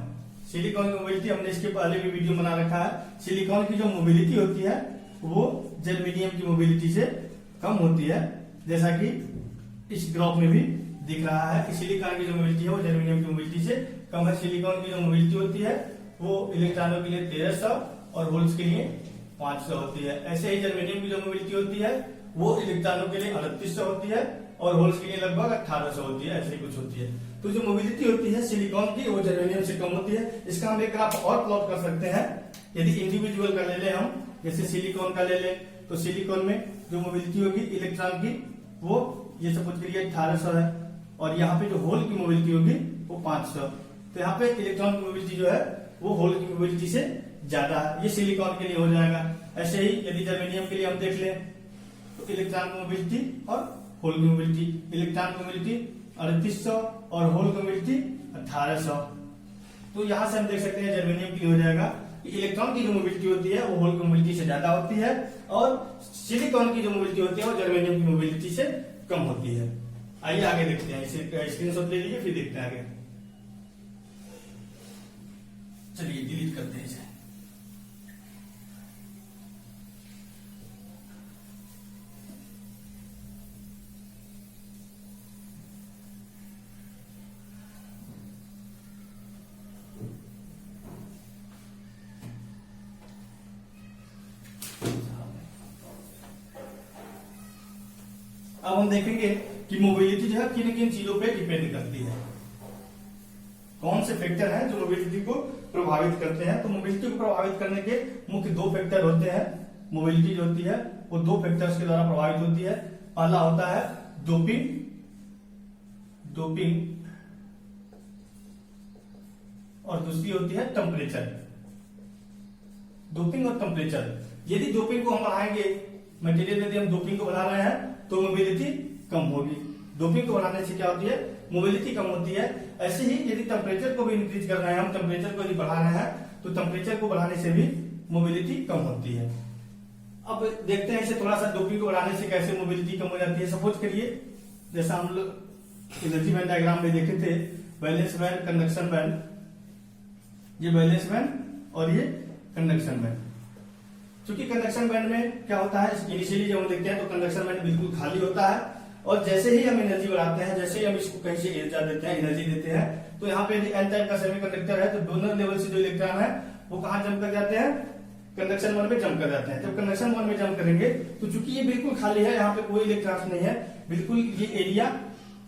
सिलिकॉन की मोबिलिटी हमने इसके पहले भी वीडियो बना रखा है। सिलिकॉन की जो मोबिलिटी होती है वो जर्मेनियम की मोबिलिटी से कम होती है, जैसा कि इस ग्राफ में भी दिख रहा है कि सिलिकॉन की जो मोबिलिटी है वो जर्मेनियम की मोबिलिटी से कम है। सिलिकॉन की जो मोबिलिटी होती है वो इलेक्ट्रॉनों के लिए 1300 और होल्स के लिए 500 होती है। ऐसे ही जर्मेनियम की जो मोबिलिटी होती है वो इलेक्ट्रॉनों के लिए 3800 होती है और होल्स के लिए लगभग 1800 होती है, ऐसे ही कुछ होती है। तो जो मोबिलिटी होती है सिलिकॉन की वो जर्मेनियम से कम होती है। इसका हम एक ग्राफ और प्लॉट कर सकते हैं। यदि इंडिविजुअल का ले लें हम, जैसे सिलिकॉन का ले लें, तो सिलिकॉन में जो मोबिलिटी होगी इलेक्ट्रॉन की वो ये सपोज करिए 1800 है, और यहाँ पे जो होल की मोबिलिटी होगी वो 500। तो यहाँ पे इलेक्ट्रॉन की मोबिलिटी जो है वो होल की मोबिलिटी से ज्यादा है, ये सिलिकॉन के लिए हो जाएगा। ऐसे ही यदि जर्मेनियम के लिए हम देख लें तो इलेक्ट्रॉन की मोबिलिटी और होल की मोबिलिटी, इलेक्ट्रॉन की मोबिलिटी 3800 और होल की मोबिलिटी 1800। तो यहां से हम देख सकते हैं जर्मेनियम के लिए हो जाएगा कि इलेक्ट्रॉन की जो मोबिलिटी होती है वो होल की मोबिलिटी से ज्यादा होती है और सिलिकॉन की जो मोबिलिटी होती है वो जर्मेनियम की मोबिलिटी से कम होती है। आइए आगे देखते हैं, इसे स्क्रीनशॉट ले लीजिए फिर देखते हैं आगे। चलिए डिलीट करते हैं इसे। अब हम देखेंगे कि मोबिलिटी जो है किन किन चीजों पे डिपेंड करती है, कौन से फैक्टर हैं जो मोबिलिटी को प्रभावित करते हैं। तो मोबिलिटी को प्रभावित करने के मुख्य दो फैक्टर होते हैं। मोबिलिटी जो होती है वो दो फैक्टर्स के द्वारा प्रभावित होती है। पहला होता है डोपिंग, डोपिंग, और दूसरी होती है टेम्परेचर। डोपिंग और टेम्परेचर, यदि डोपिंग को हम बढ़ाएंगे, मटेरियल यदि हम डोपिंग को बढ़ा रहे हैं तो मोबिलिटी कम होगी। डोपिंग को बढ़ाने से क्या होती है, मोबिलिटी कम होती है। ऐसे ही यदि टेम्परेचर को भी इंक्रीज कर रहे हैं हम, टेम्परेचर को यदि बढ़ा रहे हैं तो टेम्परेचर को बढ़ाने से भी मोबिलिटी कम होती है। अब देखते हैं इसे थोड़ा सा, डोपिंग को बढ़ाने से कैसे मोबिलिटी कम हो जाती है। सपोज करिए जैसा हम लोग एनर्जी बैंड डायग्राम में देखे थे, वैलेंस बैंड, कंडक्शन बैंड, ये वैलेंस बैंड और ये कंडक्शन बैंड। क्योंकि कंडक्शन बैंड में क्या होता है, इनिशियली जब हम देखते हैं तो कंडक्शन बैंड बिल्कुल खाली होता है और जैसे ही हम एनर्जी बढ़ाते हैं, जैसे ही हम इसको कहीं से ऊर्जा देते हैं, एनर्जी देते हैं, तो यहाँ पे एन टाइप का सेमीकंडक्टर है तो डोनर लेवल से जो इलेक्ट्रॉन है वो कहाँ जंप कर जाते हैं, कंडक्शन वन में जंप कर जाते हैं। जब कंडक्शन वन में जंप करेंगे तो चूंकि ये बिल्कुल खाली है, यहाँ पे कोई इलेक्ट्रॉन नहीं है, बिल्कुल ये एरिया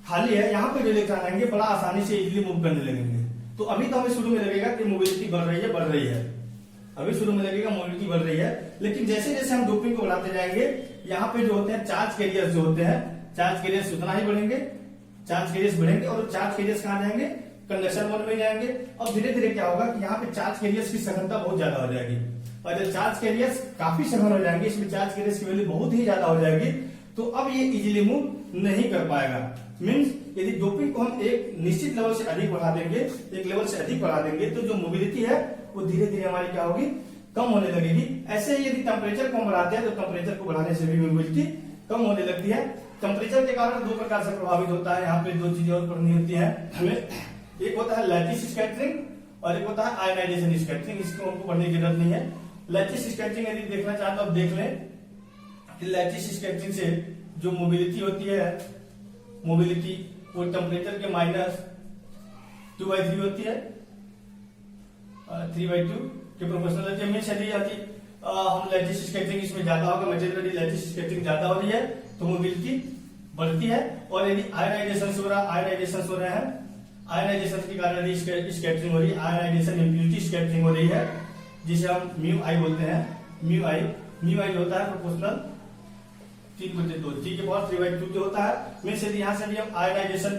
खाली है, यहाँ पे जो इलेक्ट्रॉन आएंगे बड़ा आसानी से इजिली मूव करने लगेंगे। तो अभी तो हमें शुरू में लगेगा कि मोबिलिटी बढ़ रही है, बढ़ रही है, अभी शुरू में लगेगा मोबिलिटी बढ़ रही है। लेकिन जैसे जैसे हम डोपिंग को बढ़ाते जाएंगे, यहाँ पे जो होते हैं चार्ज कैरियर्स जो होते हैं, चार्ज कैरियर्स उतना ही बढ़ेंगे, चार्ज कैरियर्स बढ़ेंगे और चार्ज कैरियर्स कहाँ जाएंगे, कंडक्शन मोड में जाएंगे। और धीरे धीरे क्या होगा कि यहाँ पे चार्ज कैरियर्स की सघनता बहुत ज्यादा हो जाएगी और जब चार्ज कैरियर्स काफी सघन हो जाएंगे, इसमें चार्ज कैरियर्स की वैल्यू बहुत ही ज्यादा हो जाएगी, तो अब ये इजिली मूव नहीं कर पाएगा। मीन्स यदि डोपिंग को हम एक निश्चित लेवल से अधिक बढ़ा देंगे, एक लेवल से अधिक बढ़ा देंगे, तो जो मोबिलिटी है वो धीरे धीरे हमारी क्या होगी, कम होने लगेगी। ऐसे ही यदि टेम्परेचर को हम बढ़ाते हैं तो टेम्परेचर को बढ़ाने से भी मोबिलिटी कम होने लगती है। टेम्परेचर के कारण दो प्रकार से प्रभावित होता है, यहाँ पे दो चीजें और पढ़नी होती है हमें। एक होता है लैटिस स्कैटरिंग और एक होता है आयनाइजेशन स्कैटरिंग। इसको हमको पढ़ने की जरूरत नहीं है। लैटिस स्कैटरिंग यदि देखना चाहते हो आप देख लें कि लैटिस स्कैटरिंग से जो मोबिलिटी होती है, मोबिलिटी वो टेम्परेचर के -2/3 होती है, 3/2 के प्रोपोर्शनल होती है। मीन्स यदि हम लैटिस स्कैटरिंग इसमें ज्यादा होगा, मटेरियल यदि लैटिस स्कैटरिंग ज्यादा हो रही है तो मोबिलिटी बढ़ती है। और यदि आयनाइजेशन हो रहा है, आयनाइजेशन हो रहे हैं, आयनाइजेशन के कारण यदि स्कैटरिंग हो रही है, आयनाइजेशन इम्प्यूरिटी स्कैटरिंग हो रही है, जिसे हम म्यू आई बोलते हैं। म्यू आई होता है प्रोपोर्शनल 3/2, 3 के पावर 3/2 जो होता है। मीन्स यदि यहाँ से भी हम आयनाइजेशन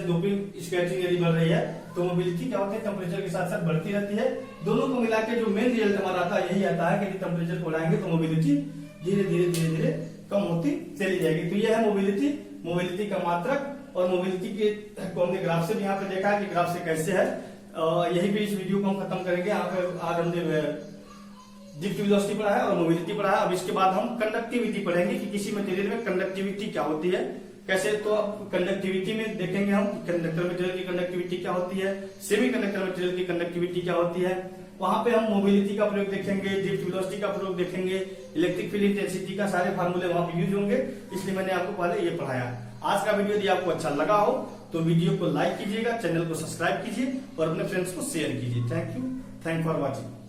डोपिंग स्कैटरिंग यदि बढ़ रही है तो मोबिलिटी क्या होता है, टेम्परेचर के साथ साथ बढ़ती रहती है। दोनों को मिला के जो मेन रिजल्ट हमारा आता है यही आता है कि यदि टेम्परेचर को बढ़ाएंगे तो मोबिलिटी धीरे धीरे धीरे धीरे कम होती चली जाएगी। तो यह है मोबिलिटी। मोबिलिटी का मात्रक और मोबिलिटी के को हमने ग्राफ से भी यहाँ पे देखा है कि ग्राफ से कैसे है। यही भी इस वीडियो को हम खत्म करेंगे। यहाँ पे आज हमने ड्रिफ्ट वेलोसिटी पढ़ा है और मोबिलिटी पढ़ा है। अब इसके बाद हम कंडक्टिविटी पढ़ेंगे कि किसी मटेरियल में कंडक्टिविटी क्या होती है, कैसे। तो कंडक्टिविटी में देखेंगे हम कंडक्टर मटेरियल की कंडक्टिविटी क्या होती है, सेमी कंडक्टर मटेरियल की कंडक्टिविटी क्या होती है। वहां पे हम मोबिलिटी का प्रयोग देखेंगे, ड्रिफ्ट वेलोसिटी का प्रयोग देखेंगे, इलेक्ट्रिक फील्ड इंटेंसिटी का सारे फार्मूले वहां पे यूज होंगे। इसलिए मैंने आपको पहले ये पढ़ाया। आज का वीडियो यदि आपको अच्छा लगा हो तो वीडियो को लाइक कीजिएगा, चैनल को सब्सक्राइब कीजिए और अपने फ्रेंड्स को शेयर कीजिए। Thank you for watching.